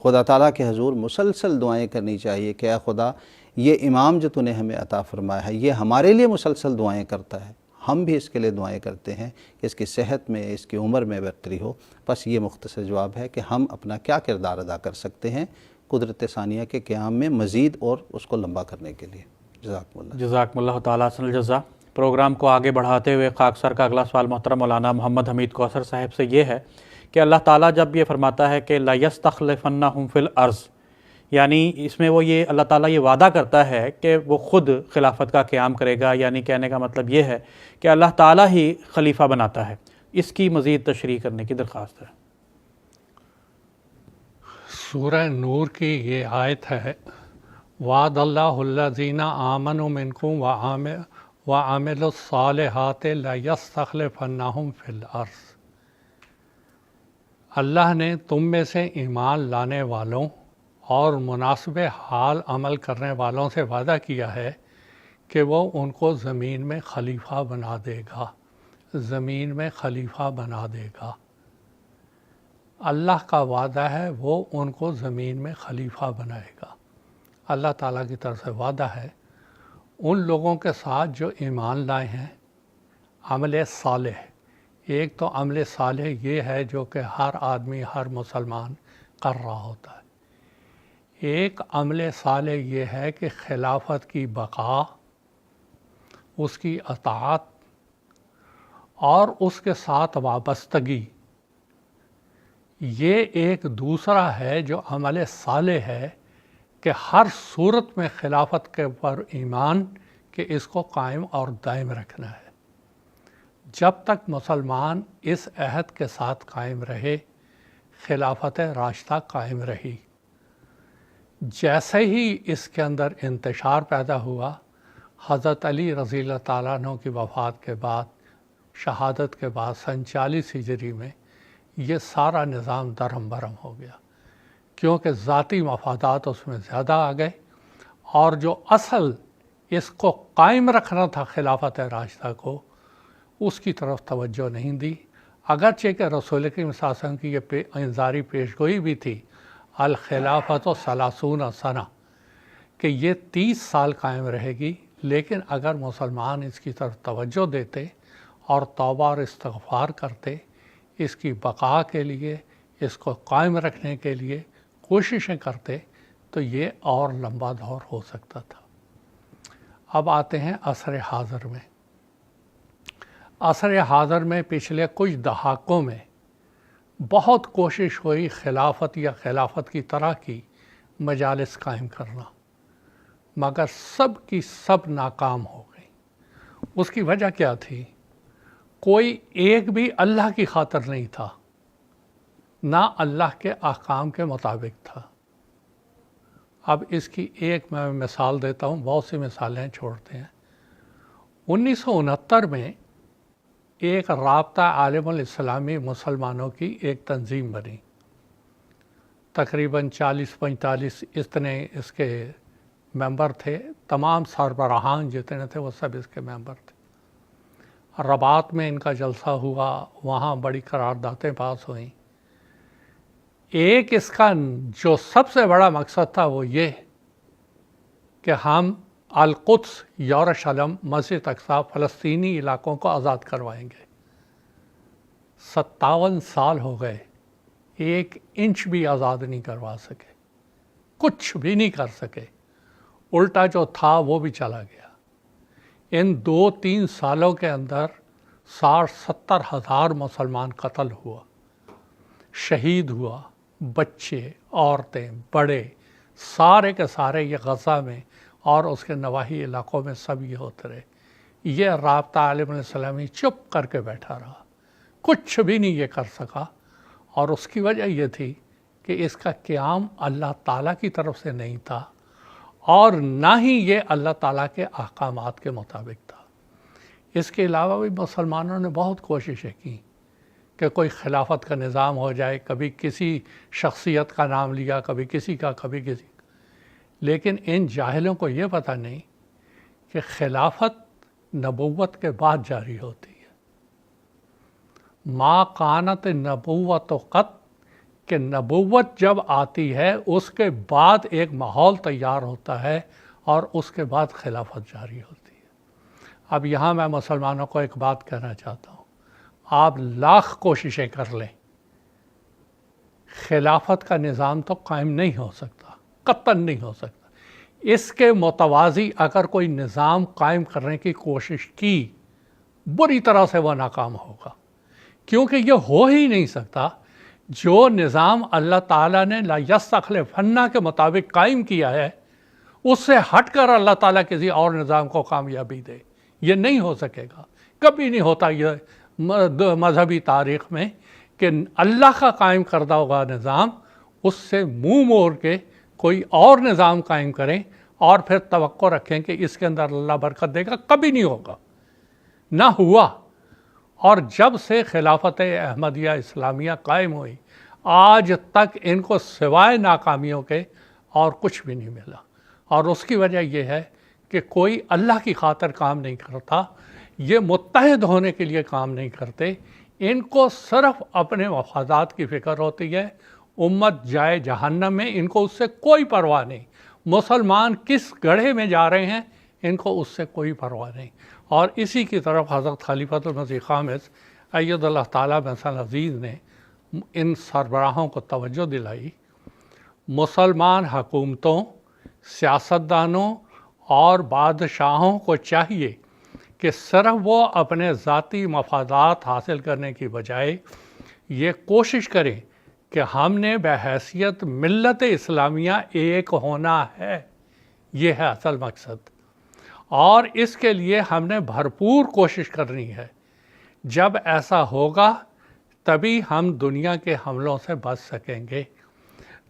Speaker 6: خدا تعالیٰ کے حضور مسلسل دعائیں کرنی چاہیے کہ اے خدا یہ امام جو تو نے ہمیں عطا فرمایا ہے یہ ہمارے لیے مسلسل دعائیں کرتا ہے، ہم بھی اس کے لیے دعائیں کرتے ہیں کہ اس کی صحت میں، اس کی عمر میں بہتری ہو۔ بس یہ مختصر جواب ہے کہ ہم اپنا کیا کردار ادا کر سکتے ہیں قدرت ثانیہ کے قیام میں مزید اور اس کو لمبا کرنے کے لیے۔ جزاکم اللہ۔
Speaker 4: جزاکم اللہ تعالیٰ احسن الجزا۔ پروگرام کو آگے بڑھاتے ہوئے خاکسار کا اگلا سوال محترم مولانا محمد حمید کوثر صاحب سے یہ ہے کہ اللہ تعالیٰ جب یہ فرماتا ہے کہ لَيَسْتَخْلِفَنَّهُمْ فِي الْأَرْضِ، یعنی اس میں وہ یہ اللہ تعالیٰ یہ وعدہ کرتا ہے کہ وہ خود خلافت کا قیام کرے گا، یعنی کہنے کا مطلب یہ ہے کہ اللہ تعالیٰ ہی خلیفہ بناتا ہے۔ اس کی مزید تشریح کرنے کی درخواست ہے۔
Speaker 5: سورہ نور کی یہ آیت ہے وعد اللہ الذین آمنوا منکم وعملوا الصالحات لیستخلفنہم فی الارض۔ اللہ نے تم میں سے ایمان لانے والوں اور مناسب حال عمل کرنے والوں سے وعدہ کیا ہے کہ وہ ان کو زمین میں خلیفہ بنا دے گا، زمین میں خلیفہ بنا دے گا۔ اللہ کا وعدہ ہے وہ ان کو زمین میں خلیفہ بنائے گا۔ اللہ تعالیٰ کی طرف سے وعدہ ہے ان لوگوں کے ساتھ جو ایمان لائے ہیں۔ عمل صالح، ایک تو عمل صالح یہ ہے جو کہ ہر آدمی، ہر مسلمان کر رہا ہوتا ہے۔ ایک عمل صالح یہ ہے کہ خلافت کی بقا، اس کی اطاعت اور اس کے ساتھ وابستگی، یہ ایک دوسرا ہے جو عمل صالح ہے کہ ہر صورت میں خلافت کے پر ایمان کہ اس کو قائم اور دائم رکھنا ہے۔ جب تک مسلمان اس عہد کے ساتھ قائم رہے، خلافت راشدہ قائم رہی۔ جیسے ہی اس کے اندر انتشار پیدا ہوا، حضرت علی رضی اللہ تعالیٰ عنہ کی وفات کے بعد، شہادت کے بعد 47 ہجری میں یہ سارا نظام درہم برہم ہو گیا، کیونکہ ذاتی مفادات اس میں زیادہ آ گئے، اور جو اصل اس کو قائم رکھنا تھا خلافت راشدہ کو، اس کی طرف توجہ نہیں دی، اگرچہ کہ رسول کریم صلی اللہ علیہ وسلم کی یہ انذاری پیشگوئی بھی تھی، الخلافت و 30 سنہ، کہ یہ 30 سال قائم رہے گی، لیکن اگر مسلمان اس کی طرف توجہ دیتے اور توبہ اور استغفار کرتے، اس کی بقا کے لیے، اس کو قائم رکھنے کے لیے کوششیں کرتے، تو یہ اور لمبا دور ہو سکتا تھا۔ اب آتے ہیں عصر حاضر میں۔ عصر حاضر میں پچھلے کچھ دہائقوں میں بہت کوشش ہوئی خلافت یا خلافت کی طرح کی مجالس قائم کرنا، مگر سب کی سب ناکام ہو گئی۔ اس کی وجہ کیا تھی؟ کوئی ایک بھی اللہ کی خاطر نہیں تھا، نہ اللہ کے احکام کے مطابق تھا۔ اب اس کی ایک میں مثال دیتا ہوں، بہت سی مثالیں چھوڑتے ہیں۔ 1969 میں ایک رابطہ عالم الاسلامی مسلمانوں کی ایک تنظیم بنی، تقریباً 40-45 اتنے اس کے ممبر تھے، تمام سربراہان جتنے تھے وہ سب اس کے ممبر تھے۔ رباط میں ان کا جلسہ ہوا، وہاں بڑی قراردادیں پاس ہوئیں۔ ایک اس کا جو سب سے بڑا مقصد تھا وہ یہ کہ ہم القدس، یروشلم، مسجد اقصی، فلسطینی علاقوں کو آزاد کروائیں گے۔ 57 سال ہو گئے، 1 انچ بھی آزاد نہیں کروا سکے، کچھ بھی نہیں کر سکے، الٹا جو تھا وہ بھی چلا گیا۔ ان 2-3 سالوں کے اندر 60-70 ہزار مسلمان قتل ہوا، شہید ہوا، بچے، عورتیں، بڑے، سارے کے سارے یہ غزہ میں اور اس کے نواحی علاقوں میں سب یہ ہوتے رہے۔ یہ رابطہ عالم الاسلامی چپ کر کے بیٹھا رہا، کچھ بھی نہیں یہ کر سکا، اور اس کی وجہ یہ تھی کہ اس کا قیام اللہ تعالیٰ کی طرف سے نہیں تھا، اور نہ ہی یہ اللہ تعالیٰ کے احکامات کے مطابق تھا۔ اس کے علاوہ بھی مسلمانوں نے بہت کوششیں کی کہ کوئی خلافت کا نظام ہو جائے، کبھی کسی شخصیت کا نام لیا، کبھی کسی کا، کبھی کسی کا، لیکن ان جاہلوں کو یہ پتہ نہیں کہ خلافت نبوت کے بعد جاری ہوتی ہے۔ ما کانت نبوت قط، کہ نبوت جب آتی ہے اس کے بعد ایک ماحول تیار ہوتا ہے اور اس کے بعد خلافت جاری ہوتی ہے۔ اب یہاں میں مسلمانوں کو ایک بات کہنا چاہتا ہوں، آپ لاکھ کوششیں کر لیں، خلافت کا نظام تو قائم نہیں ہو سکتا، قطعاً نہیں ہو سکتا۔ اس کے متوازی اگر کوئی نظام قائم کرنے کی کوشش کی، بری طرح سے وہ ناکام ہوگا، کیونکہ یہ ہو ہی نہیں سکتا۔ جو نظام اللہ تعالیٰ نے لا یستخلفن کے مطابق قائم کیا ہے، اس سے ہٹ کر اللہ تعالیٰ کسی اور نظام کو کامیابی دے، یہ نہیں ہو سکے گا، کبھی نہیں ہوتا یہ مذہبی تاریخ میں کہ اللہ کا قائم کردہ ہوا نظام اس سے منہ موڑ کے کوئی اور نظام قائم کریں اور پھر توقع رکھیں کہ اس کے اندر اللہ برکت دے گا، کبھی نہیں ہوگا، نہ ہوا۔ اور جب سے خلافت احمدیہ اسلامیہ قائم ہوئی، آج تک ان کو سوائے ناکامیوں کے اور کچھ بھی نہیں ملا، اور اس کی وجہ یہ ہے کہ کوئی اللہ کی خاطر کام نہیں کرتا، یہ متحد ہونے کے لیے کام نہیں کرتے، ان کو صرف اپنے مفادات کی فکر ہوتی ہے، امت جائے جہنم میں ان کو اس سے کوئی پرواہ نہیں، مسلمان کس گڑھے میں جا رہے ہیں ان کو اس سے کوئی پرواہ نہیں۔ اور اسی کی طرف حضرت خلیفۃ المسیح خامس اید اللہ تعالیٰ مثلا عزیز نے ان سربراہوں کو توجہ دلائی۔ مسلمان حکومتوں، سیاستدانوں اور بادشاہوں کو چاہیے کہ صرف وہ اپنے ذاتی مفادات حاصل کرنے کی بجائے یہ کوشش کریں کہ ہم نے بحیثیت ملت اسلامیہ ایک ہونا ہے، یہ ہے اصل مقصد، اور اس کے لیے ہم نے بھرپور کوشش کرنی ہے۔ جب ایسا ہوگا تبھی ہم دنیا کے حملوں سے بچ سکیں گے۔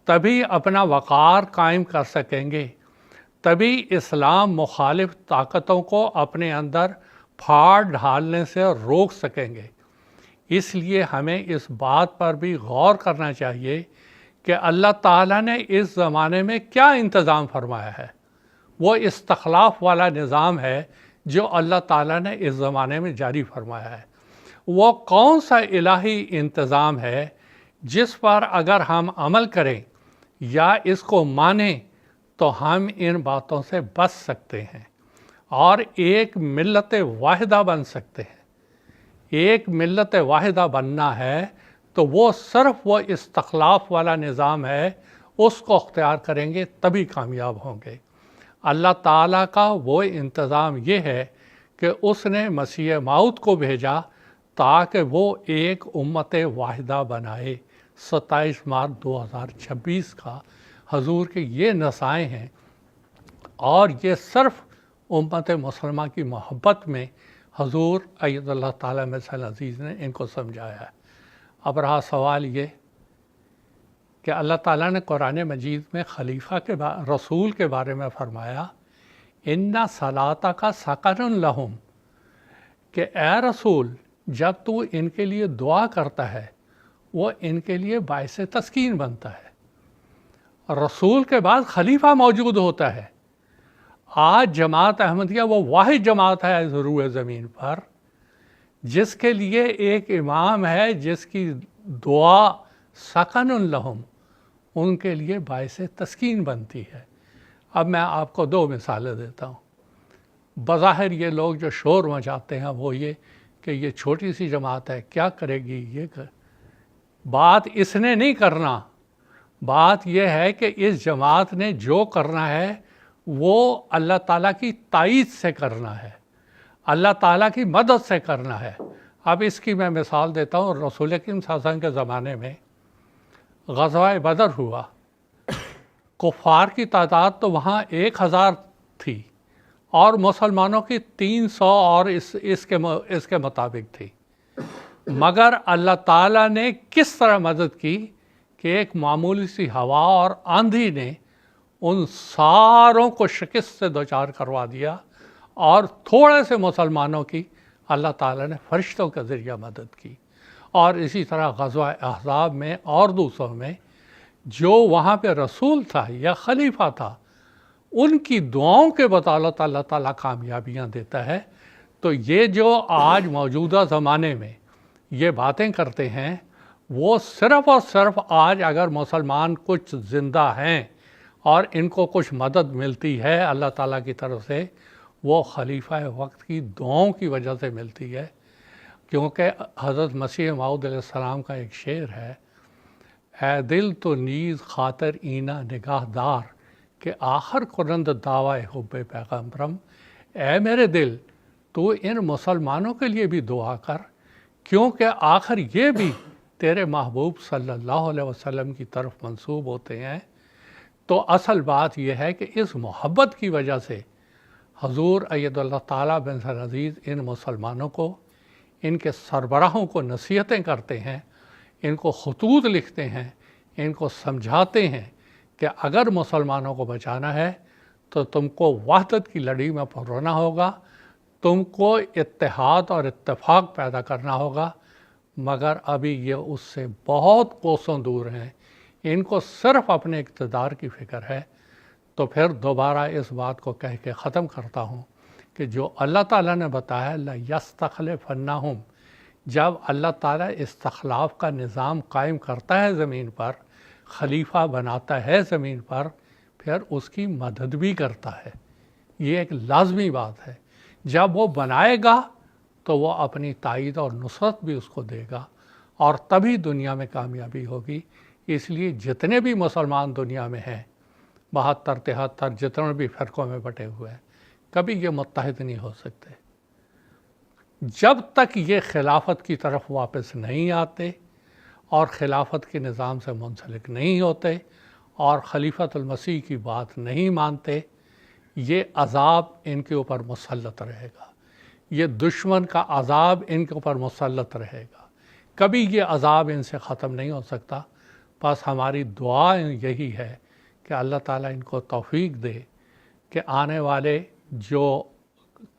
Speaker 5: تبھی اپنا وقار قائم کر سکیں گے، تبھی اسلام مخالف طاقتوں کو اپنے اندر پھاڑ ڈالنے سے روک سکیں گے۔ اس لیے ہمیں اس بات پر بھی غور کرنا چاہیے کہ اللہ تعالیٰ نے اس زمانے میں کیا انتظام فرمایا ہے۔ وہ استخلاف والا نظام ہے جو اللہ تعالیٰ نے اس زمانے میں جاری فرمایا ہے۔ وہ کون سا الہی انتظام ہے جس پر اگر ہم عمل کریں یا اس کو مانیں تو ہم ان باتوں سے بچ سکتے ہیں اور ایک ملت واحدہ بن سکتے ہیں۔ ایک ملت واحدہ بننا ہے تو وہ صرف وہ استخلاف والا نظام ہے، اس کو اختیار کریں گے تبھی کامیاب ہوں گے۔ اللہ تعالیٰ کا وہ انتظام یہ ہے کہ اس نے مسیح موعود کو بھیجا تاکہ وہ ایک امت واحدہ بنائے۔ 27 مارچ 2026 کا حضور کے یہ نصائح ہیں، اور یہ صرف امت مسلمہ کی محبت میں حضور اید اللہ تعالیٰ مثل عزیز نے ان کو سمجھایا ہے۔ اب رہا سوال یہ کہ اللہ تعالیٰ نے قرآن مجید میں خلیفہ کے رسول کے بارے میں فرمایا اِنَّ صَلَاتَكَ سَكَنٌ لَهُمْ، کہ اے رسول جب تو ان کے لیے دعا کرتا ہے وہ ان کے لیے باعث تسکین بنتا ہے۔ رسول کے بعد خلیفہ موجود ہوتا ہے۔ آج جماعت احمدیہ وہ واحد جماعت ہے روئے زمین پر جس کے لیے ایک امام ہے جس کی دعا سکن لہم ان کے لیے باعث تسکین بنتی ہے۔ اب میں آپ کو 2 مثالیں دیتا ہوں۔ بظاہر یہ لوگ جو شور مچاتے ہیں وہ یہ کہ یہ چھوٹی سی جماعت ہے، کیا کرے گی یہ بات اس نے نہیں کرنا۔ بات یہ ہے کہ اس جماعت نے جو کرنا ہے وہ اللہ تعالیٰ کی تائید سے کرنا ہے، اللہ تعالیٰ کی مدد سے کرنا ہے۔ اب اس کی میں مثال دیتا ہوں۔ رسول اکرم صلی اللہ علیہ وسلم کے زمانے میں غزوہ بدر ہوا، کفار کی تعداد تو وہاں 1000 تھی اور مسلمانوں کی 300 اور اس کے مطابق تھی، مگر اللہ تعالیٰ نے کس طرح مدد کی کہ ایک معمولی سی ہوا اور آندھی نے ان ساروں کو شکست سے دوچار کروا دیا، اور تھوڑے سے مسلمانوں کی اللہ تعالیٰ نے فرشتوں کے ذریعہ مدد کی۔ اور اسی طرح غزوہ احزاب میں اور دوسروں میں جو وہاں پہ رسول تھا یا خلیفہ تھا ان کی دعاؤں کے بدولت اللہ تعالیٰ کامیابیاں دیتا ہے۔ تو یہ جو آج موجودہ زمانے میں یہ باتیں کرتے ہیں وہ صرف اور صرف آج اگر مسلمان کچھ زندہ ہیں اور ان کو کچھ مدد ملتی ہے اللہ تعالیٰ کی طرف سے، وہ خلیفہ وقت کی دعاؤں کی وجہ سے ملتی ہے۔ کیونکہ حضرت مسیح موعود علیہ السلام کا ایک شعر ہے، اے دل تو نیز خاطر اینا نگاہ دار کہ آخر کنند دعوی حب پیغمبرم، اے میرے دل تو ان مسلمانوں کے لیے بھی دعا کر کیونکہ آخر یہ بھی تیرے محبوب صلی اللہ علیہ وسلم کی طرف منسوب ہوتے ہیں۔ تو اصل بات یہ ہے کہ اس محبت کی وجہ سے حضور اید اللہ تعالیٰ بن عزیز ان مسلمانوں کو، ان کے سربراہوں کو نصیحتیں کرتے ہیں، ان کو خطوط لکھتے ہیں، ان کو سمجھاتے ہیں کہ اگر مسلمانوں کو بچانا ہے تو تم کو وحدت کی لڑی میں پرونا ہوگا، تم کو اتحاد اور اتفاق پیدا کرنا ہوگا، مگر ابھی یہ اس سے بہت کوسوں دور ہیں، ان کو صرف اپنے اقتدار کی فکر ہے۔ تو پھر دوبارہ اس بات کو کہہ کے ختم کرتا ہوں کہ جو اللہ تعالیٰ نے بتایا لَيَسْتَخْلِفَنَّهُمْ، جب اللہ تعالیٰ استخلاف کا نظام قائم کرتا ہے زمین پر، خلیفہ بناتا ہے زمین پر، پھر اس کی مدد بھی کرتا ہے۔ یہ ایک لازمی بات ہے۔ جب وہ بنائے گا تو وہ اپنی تائید اور نصرت بھی اس کو دے گا، اور تبھی دنیا میں کامیابی ہوگی۔ اس لیے جتنے بھی مسلمان دنیا میں ہیں، 72 73 جتنے بھی فرقوں میں بٹے ہوئے ہیں، کبھی یہ متحد نہیں ہو سکتے جب تک یہ خلافت کی طرف واپس نہیں آتے اور خلافت کے نظام سے منسلک نہیں ہوتے اور خلیفۃ المسیح کی بات نہیں مانتے۔ یہ عذاب ان کے اوپر مسلط رہے گا، یہ دشمن کا عذاب ان کے اوپر مسلط رہے گا، کبھی یہ عذاب ان سے ختم نہیں ہو سکتا۔ بس ہماری دعا یہی ہے کہ اللہ تعالیٰ ان کو توفیق دے کہ آنے والے جو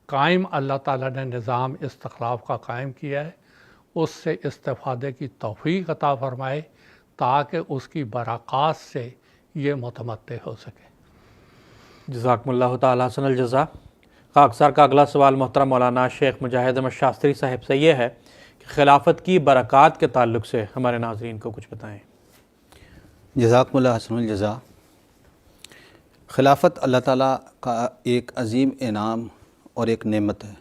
Speaker 5: قائم اللہ تعالیٰ نے نظام استخلاف کا قائم کیا ہے اس سے استفادے کی توفیق عطا فرمائے تاکہ اس کی برکات سے یہ متمتع ہو سکے۔
Speaker 4: جزاکم اللہ تعالیٰ حسن الجزا۔ خاکسار کا اگلا سوال محترم مولانا شیخ مجاہد احمد شاستری صاحب سے یہ ہے کہ خلافت کی برکات کے تعلق سے ہمارے ناظرین کو کچھ بتائیں۔
Speaker 6: جزاکم اللہ حسن الجزا۔ خلافت اللہ تعالیٰ کا ایک عظیم انعام اور ایک نعمت ہے،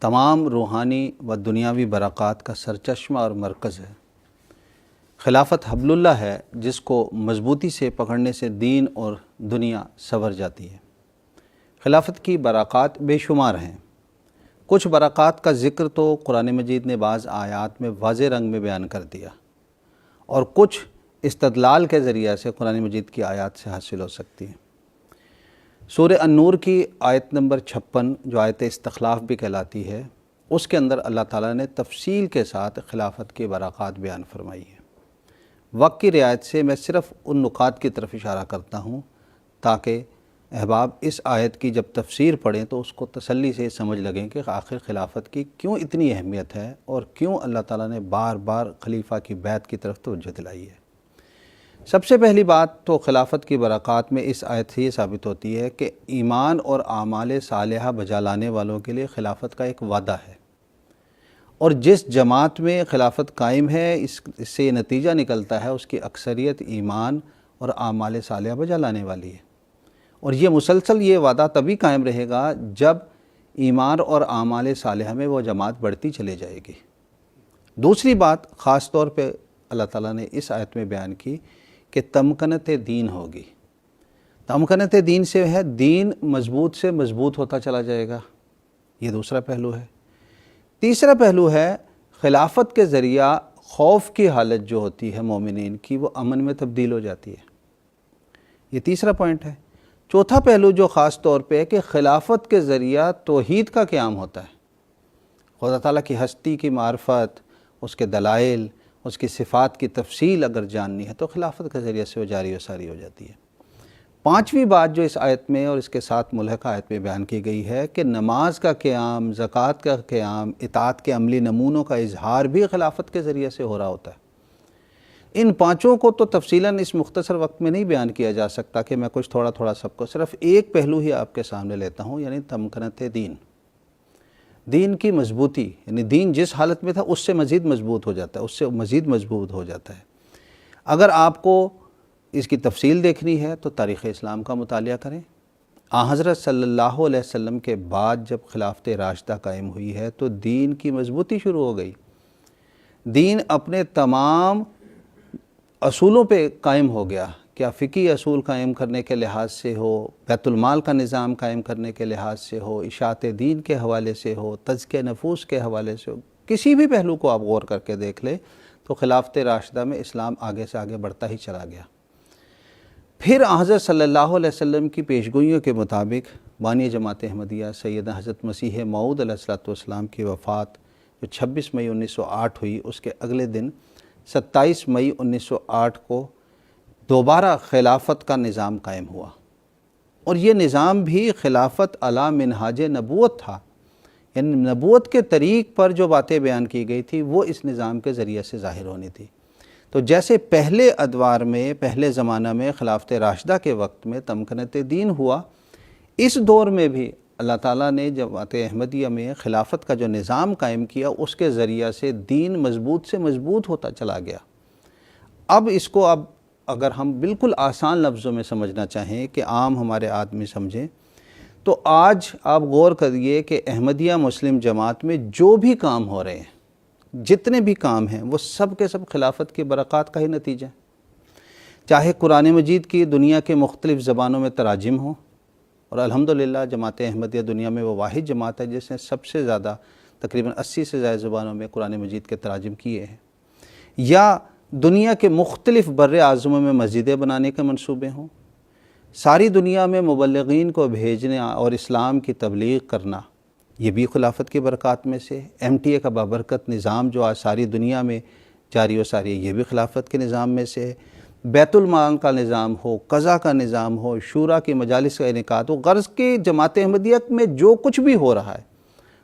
Speaker 6: تمام روحانی و دنیاوی برکات کا سرچشمہ اور مرکز ہے۔ خلافت حبل اللہ ہے جس کو مضبوطی سے پکڑنے سے دین اور دنیا سنور جاتی ہے۔ خلافت کی برکات بے شمار ہیں۔ کچھ برکات کا ذکر تو قرآن مجید نے بعض آیات میں واضح رنگ میں بیان کر دیا، اور کچھ استدلال کے ذریعے سے قرآن مجید کی آیات سے حاصل ہو سکتی ہیں۔ سورہ النور کی آیت نمبر 56 جو آیت استخلاف بھی کہلاتی ہے، اس کے اندر اللہ تعالیٰ نے تفصیل کے ساتھ خلافت کی برکات بیان فرمائی ہے۔ وقت کی رعایت سے میں صرف ان نکات کی طرف اشارہ کرتا ہوں تاکہ احباب اس آیت کی جب تفسیر پڑھیں تو اس کو تسلی سے سمجھ لگیں کہ آخر خلافت کی کیوں اتنی اہمیت ہے اور کیوں اللہ تعالیٰ نے بار بار خلیفہ کی بیعت کی طرف توجہ دلائی ہے۔ سب سے پہلی بات تو خلافت کی برکات میں اس آیت سے یہ ثابت ہوتی ہے کہ ایمان اور اعمال صالحہ بجا لانے والوں کے لیے خلافت کا ایک وعدہ ہے، اور جس جماعت میں خلافت قائم ہے اس سے یہ نتیجہ نکلتا ہے اس کی اکثریت ایمان اور اعمال صالحہ بجا لانے والی ہے، اور یہ مسلسل یہ وعدہ تبھی قائم رہے گا جب ایمان اور اعمال صالحہ میں وہ جماعت بڑھتی چلے جائے گی۔ دوسری بات خاص طور پہ اللہ تعالیٰ نے اس آیت میں بیان کی کہ تمکنت دین ہوگی۔ تمکنت دین سے ہے دین مضبوط سے مضبوط ہوتا چلا جائے گا، یہ دوسرا پہلو ہے۔ تیسرا پہلو ہے خلافت کے ذریعہ خوف کی حالت جو ہوتی ہے مومنین کی وہ امن میں تبدیل ہو جاتی ہے، یہ تیسرا پوائنٹ ہے۔ چوتھا پہلو جو خاص طور پہ ہے کہ خلافت کے ذریعہ توحید کا قیام ہوتا ہے۔ خدا تعالیٰ کی ہستی کی معرفت، اس کے دلائل، اس کی صفات کی تفصیل اگر جاننی ہے تو خلافت کے ذریعے سے وہ جاری و ساری ہو جاتی ہے۔ پانچویں بات جو اس آیت میں اور اس کے ساتھ ملحقہ آیت میں بیان کی گئی ہے کہ نماز کا قیام، زکوٰۃ کا قیام، اطاعت کے عملی نمونوں کا اظہار بھی خلافت کے ذریعے سے ہو رہا ہوتا ہے۔ ان پانچوں کو تو تفصیلاً اس مختصر وقت میں نہیں بیان کیا جا سکتا کہ میں کچھ تھوڑا تھوڑا سب کو، صرف ایک پہلو ہی آپ کے سامنے لیتا ہوں، یعنی تمکنت دین، دین کی مضبوطی، یعنی دین جس حالت میں تھا اس سے مزید مضبوط ہو جاتا ہے، اس سے مزید مضبوط ہو جاتا ہے۔ اگر آپ کو اس کی تفصیل دیکھنی ہے تو تاریخ اسلام کا مطالعہ کریں۔ حضرت صلی اللہ علیہ وسلم کے بعد جب خلافت راشدہ قائم ہوئی ہے تو دین کی مضبوطی شروع ہو گئی، دین اپنے تمام اصولوں پہ قائم ہو گیا، کیا فقہی اصول قائم کرنے کے لحاظ سے ہو، بیت المال کا نظام قائم کرنے کے لحاظ سے ہو، اشاعت دین کے حوالے سے ہو، تزکیہ نفوس کے حوالے سے ہو، کسی بھی پہلو کو آپ غور کر کے دیکھ لیں تو خلافت راشدہ میں اسلام آگے سے آگے بڑھتا ہی چلا گیا۔ پھر حضرت صلی اللہ علیہ وسلم کی پیشگوئیوں کے مطابق بانی جماعت احمدیہ سیدنا حضرت مسیح موعود علیہ السلام کی وفات جو 26 مئی 1908 ہوئی، اس کے اگلے دن 27 مئی 1908 کو دوبارہ خلافت کا نظام قائم ہوا، اور یہ نظام بھی خلافت علی منہاج نبوت تھا، یعنی نبوت کے طریق پر جو باتیں بیان کی گئی تھی وہ اس نظام کے ذریعے سے ظاہر ہونی تھی۔ تو جیسے پہلے ادوار میں، پہلے زمانہ میں خلافت راشدہ کے وقت میں تمکنت دین ہوا، اس دور میں بھی اللہ تعالیٰ نے جماعت احمدیہ میں خلافت کا جو نظام قائم کیا اس کے ذریعہ سے دین مضبوط سے مضبوط ہوتا چلا گیا۔ اب اس کو اگر ہم بالکل آسان لفظوں میں سمجھنا چاہیں کہ عام ہمارے آدمی سمجھیں تو آج آپ غور کریے کہ احمدیہ مسلم جماعت میں جو بھی کام ہو رہے ہیں، جتنے بھی کام ہیں، وہ سب کے سب خلافت کی برکات کا ہی نتیجہ ہے۔ چاہے قرآن مجید کی دنیا کے مختلف زبانوں میں تراجم ہوں، اور الحمدللہ جماعت احمدیہ دنیا میں وہ واحد جماعت ہے جس نے سب سے زیادہ تقریباً 80 سے زائد زبانوں میں قرآن مجید کے تراجم کیے ہیں، یا دنیا کے مختلف بر اعظموں میں مسجدیں بنانے کے منصوبے ہوں، ساری دنیا میں مبلغین کو بھیجنا اور اسلام کی تبلیغ کرنا، یہ بھی خلافت کی برکات میں سے۔ MTA کا بابرکت نظام جو آج ساری دنیا میں جاری و ساری یہ بھی خلافت کے نظام میں سے ہے۔ بیت المال کا نظام ہو، قضا کا نظام ہو، شورا کی مجالس کا انعقاد ہو، غرض کہ جماعت احمدیہ میں جو کچھ بھی ہو رہا ہے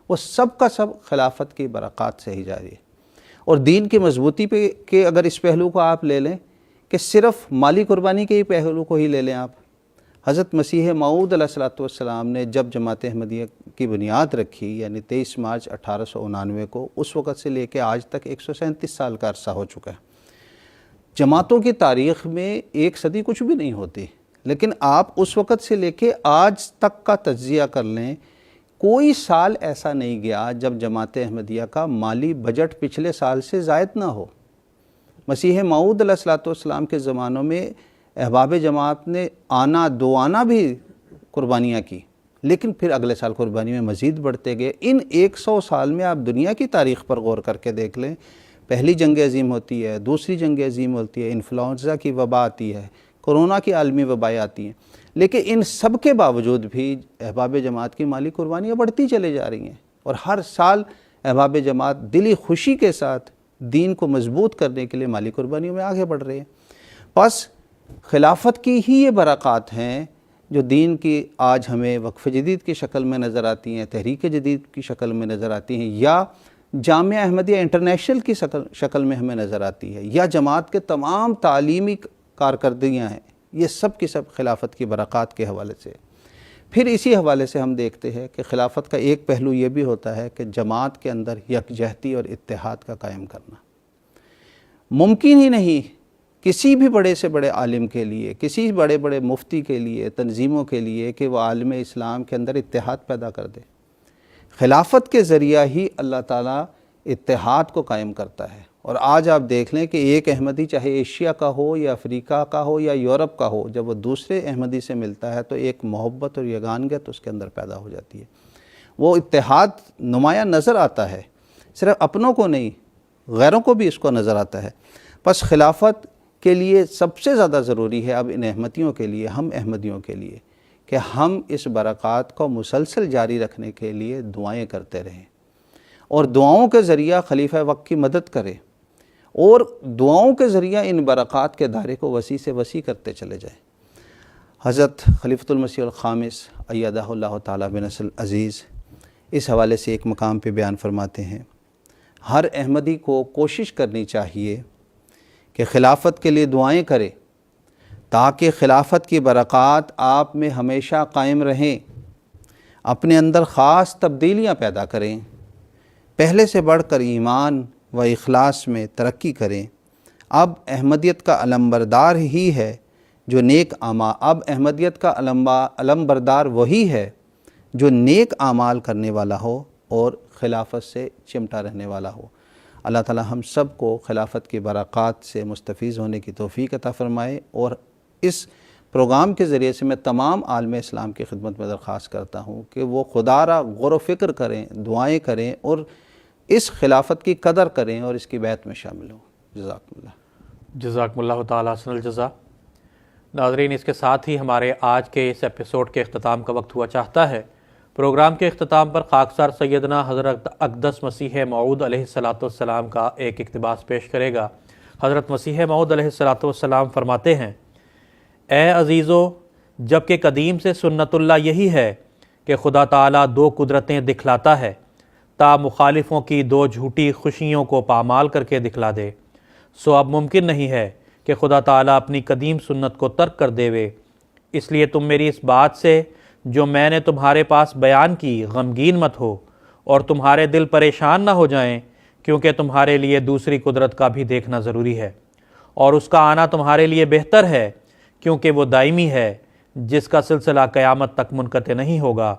Speaker 6: وہ سب کا سب خلافت کی برکات سے ہی جاری ہے۔ اور دین کی مضبوطی پہ کہ اگر اس پہلو کو آپ لے لیں کہ صرف مالی قربانی کے ہی پہلو کو ہی لے لیں آپ، حضرت مسیح موعود علیہ السلام نے جب جماعت احمدیہ کی بنیاد رکھی یعنی 23 مارچ 1899 کو، اس وقت سے لے کے آج تک 137 سال کا عرصہ ہو چکا ہے۔ جماعتوں کی تاریخ میں ایک صدی کچھ بھی نہیں ہوتی، لیکن آپ اس وقت سے لے کے آج تک کا تجزیہ کر لیں، کوئی سال ایسا نہیں گیا جب جماعت احمدیہ کا مالی بجٹ پچھلے سال سے زائد نہ ہو۔ مسیح موعود علیہ السلام کے زمانوں میں احباب جماعت نے آنا دو آنا بھی قربانیاں کی، لیکن پھر اگلے سال قربانی میں مزید بڑھتے گئے۔ ان 100 سال میں آپ دنیا کی تاریخ پر غور کر کے دیکھ لیں، پہلی جنگ عظیم ہوتی ہے، دوسری جنگ عظیم ہوتی ہے، انفلوئنزا کی وبا آتی ہے، کرونا کی عالمی وبائیں آتی ہیں، لیکن ان سب کے باوجود بھی احباب جماعت کی مالی قربانیاں بڑھتی چلے جا رہی ہیں، اور ہر سال احباب جماعت دلی خوشی کے ساتھ دین کو مضبوط کرنے کے لیے مالی قربانیوں میں آگے بڑھ رہے ہیں۔ بس خلافت کی ہی یہ برکات ہیں جو دین کی آج ہمیں وقف جدید کی شکل میں نظر آتی ہیں، تحریک جدید کی شکل میں نظر آتی ہیں، یا جامعہ احمدیہ انٹرنیشنل کی شکل میں ہمیں نظر آتی ہے، یا جماعت کے تمام تعلیمی کارکردگیاں ہیں، یہ سب کی سب خلافت کی برکات کے حوالے سے۔ پھر اسی حوالے سے ہم دیکھتے ہیں کہ خلافت کا ایک پہلو یہ بھی ہوتا ہے کہ جماعت کے اندر یکجہتی اور اتحاد کا قائم کرنا ممکن ہی نہیں کسی بھی بڑے سے بڑے عالم کے لیے، کسی بڑے بڑے مفتی کے لیے، تنظیموں کے لیے کہ وہ عالم اسلام کے اندر اتحاد پیدا کر دے۔ خلافت کے ذریعہ ہی اللہ تعالیٰ اتحاد کو قائم کرتا ہے۔ اور آج آپ دیکھ لیں کہ ایک احمدی چاہے ایشیا کا ہو یا افریقہ کا ہو یا یورپ کا ہو، جب وہ دوسرے احمدی سے ملتا ہے تو ایک محبت اور یگانگت اس کے اندر پیدا ہو جاتی ہے، وہ اتحاد نمایاں نظر آتا ہے، صرف اپنوں کو نہیں غیروں کو بھی اس کو نظر آتا ہے۔ بس خلافت کے لیے سب سے زیادہ ضروری ہے اب ان احمدیوں کے لیے، ہم احمدیوں کے لیے، کہ ہم اس برکات کو مسلسل جاری رکھنے کے لیے دعائیں کرتے رہیں، اور دعاؤں کے ذریعہ خلیفہ وقت کی مدد کریں، اور دعاؤں کے ذریعہ ان برکات کے دائرے کو وسیع سے وسیع کرتے چلے جائیں۔ حضرت خلیفۃ المسیح الخامس ایدہ اللہ تعالیٰ بنصر عزیز اس حوالے سے ایک مقام پہ بیان فرماتے ہیں، ہر احمدی کو کوشش کرنی چاہیے کہ خلافت کے لیے دعائیں کرے تاکہ خلافت کی برکات آپ میں ہمیشہ قائم رہیں، اپنے اندر خاص تبدیلیاں پیدا کریں، پہلے سے بڑھ کر ایمان و اخلاص میں ترقی کریں۔ اب احمدیت کا علمبردار ہی ہے جو نیک اب احمدیت کا علمبردار وہی ہے جو نیک اعمال کرنے والا ہو اور خلافت سے چمٹا رہنے والا ہو۔ اللہ تعالی ہم سب کو خلافت کی برکات سے مستفیض ہونے کی توفیق عطا فرمائے، اور اس پروگرام کے ذریعے سے میں تمام عالم اسلام کی خدمت میں درخواست کرتا ہوں کہ وہ خدا را غور و فکر کریں، دعائیں کریں، اور اس خلافت کی قدر کریں اور اس کی بیعت میں شامل ہوں۔ جزاکم اللہ۔
Speaker 4: جزاکم اللہ تعالیٰ حسن الجزا۔ ناظرین، اس کے ساتھ ہی ہمارے آج کے اس ایپیسوڈ کے اختتام کا وقت ہوا چاہتا ہے۔ پروگرام کے اختتام پر خاکسار سیدنا حضرت اقدس مسیح موعود علیہ السلام کا ایک اقتباس پیش کرے گا۔ حضرت مسیح موعود علیہ السلام فرماتے ہیں، اے عزیزو، جبکہ قدیم سے سنت اللہ یہی ہے کہ خدا تعالیٰ دو قدرتیں دکھلاتا ہے تا مخالفوں کی دو جھوٹی خوشیوں کو پامال کر کے دکھلا دے، سو اب ممکن نہیں ہے کہ خدا تعالیٰ اپنی قدیم سنت کو ترک کر دے، اس لیے تم میری اس بات سے جو میں نے تمہارے پاس بیان کی غمگین مت ہو، اور تمہارے دل پریشان نہ ہو جائیں، کیونکہ تمہارے لیے دوسری قدرت کا بھی دیکھنا ضروری ہے، اور اس کا آنا تمہارے لیے بہتر ہے، کیونکہ وہ دائمی ہے جس کا سلسلہ قیامت تک منقطع نہیں ہوگا،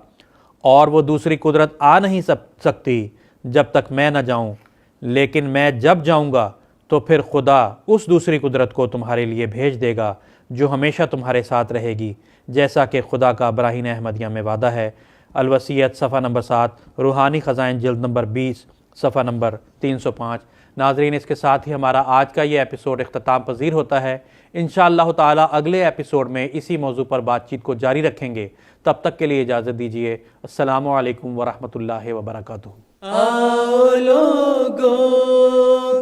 Speaker 4: اور وہ دوسری قدرت آ نہیں سکتی جب تک میں نہ جاؤں، لیکن میں جب جاؤں گا تو پھر خدا اس دوسری قدرت کو تمہارے لیے بھیج دے گا جو ہمیشہ تمہارے ساتھ رہے گی، جیسا کہ خدا کا براہین احمدیہ میں وعدہ ہے۔ الوصیت صفحہ نمبر 7، روحانی خزائن جلد نمبر 20 صفحہ نمبر 305۔ ناظرین، اس کے ساتھ ہی ہمارا آج کا یہ ایپیسوڈ اختتام پذیر ہوتا ہے۔ انشاءاللہ تعالی اگلے ایپیسوڈ میں اسی موضوع پر بات چیت کو جاری رکھیں گے۔ تب تک کے لیے اجازت دیجیے۔ السلام علیکم ورحمۃ اللہ وبرکاتہ۔
Speaker 3: آؤ لوگوں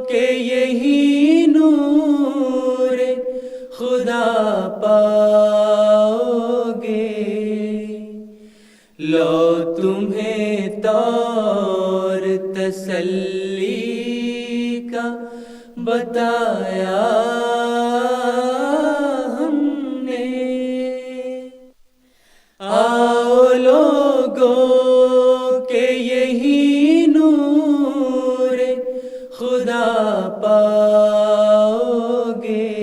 Speaker 3: کہ یہی نور خدا پاؤ گے، لو تمہیں طور تسلی کا بتایا ہم نے، آؤ لوگوں کہ یہی نور خدا پاؤ گے،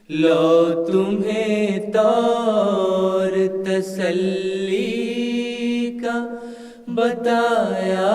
Speaker 3: لو تمہیں طور تسلی کا بتایا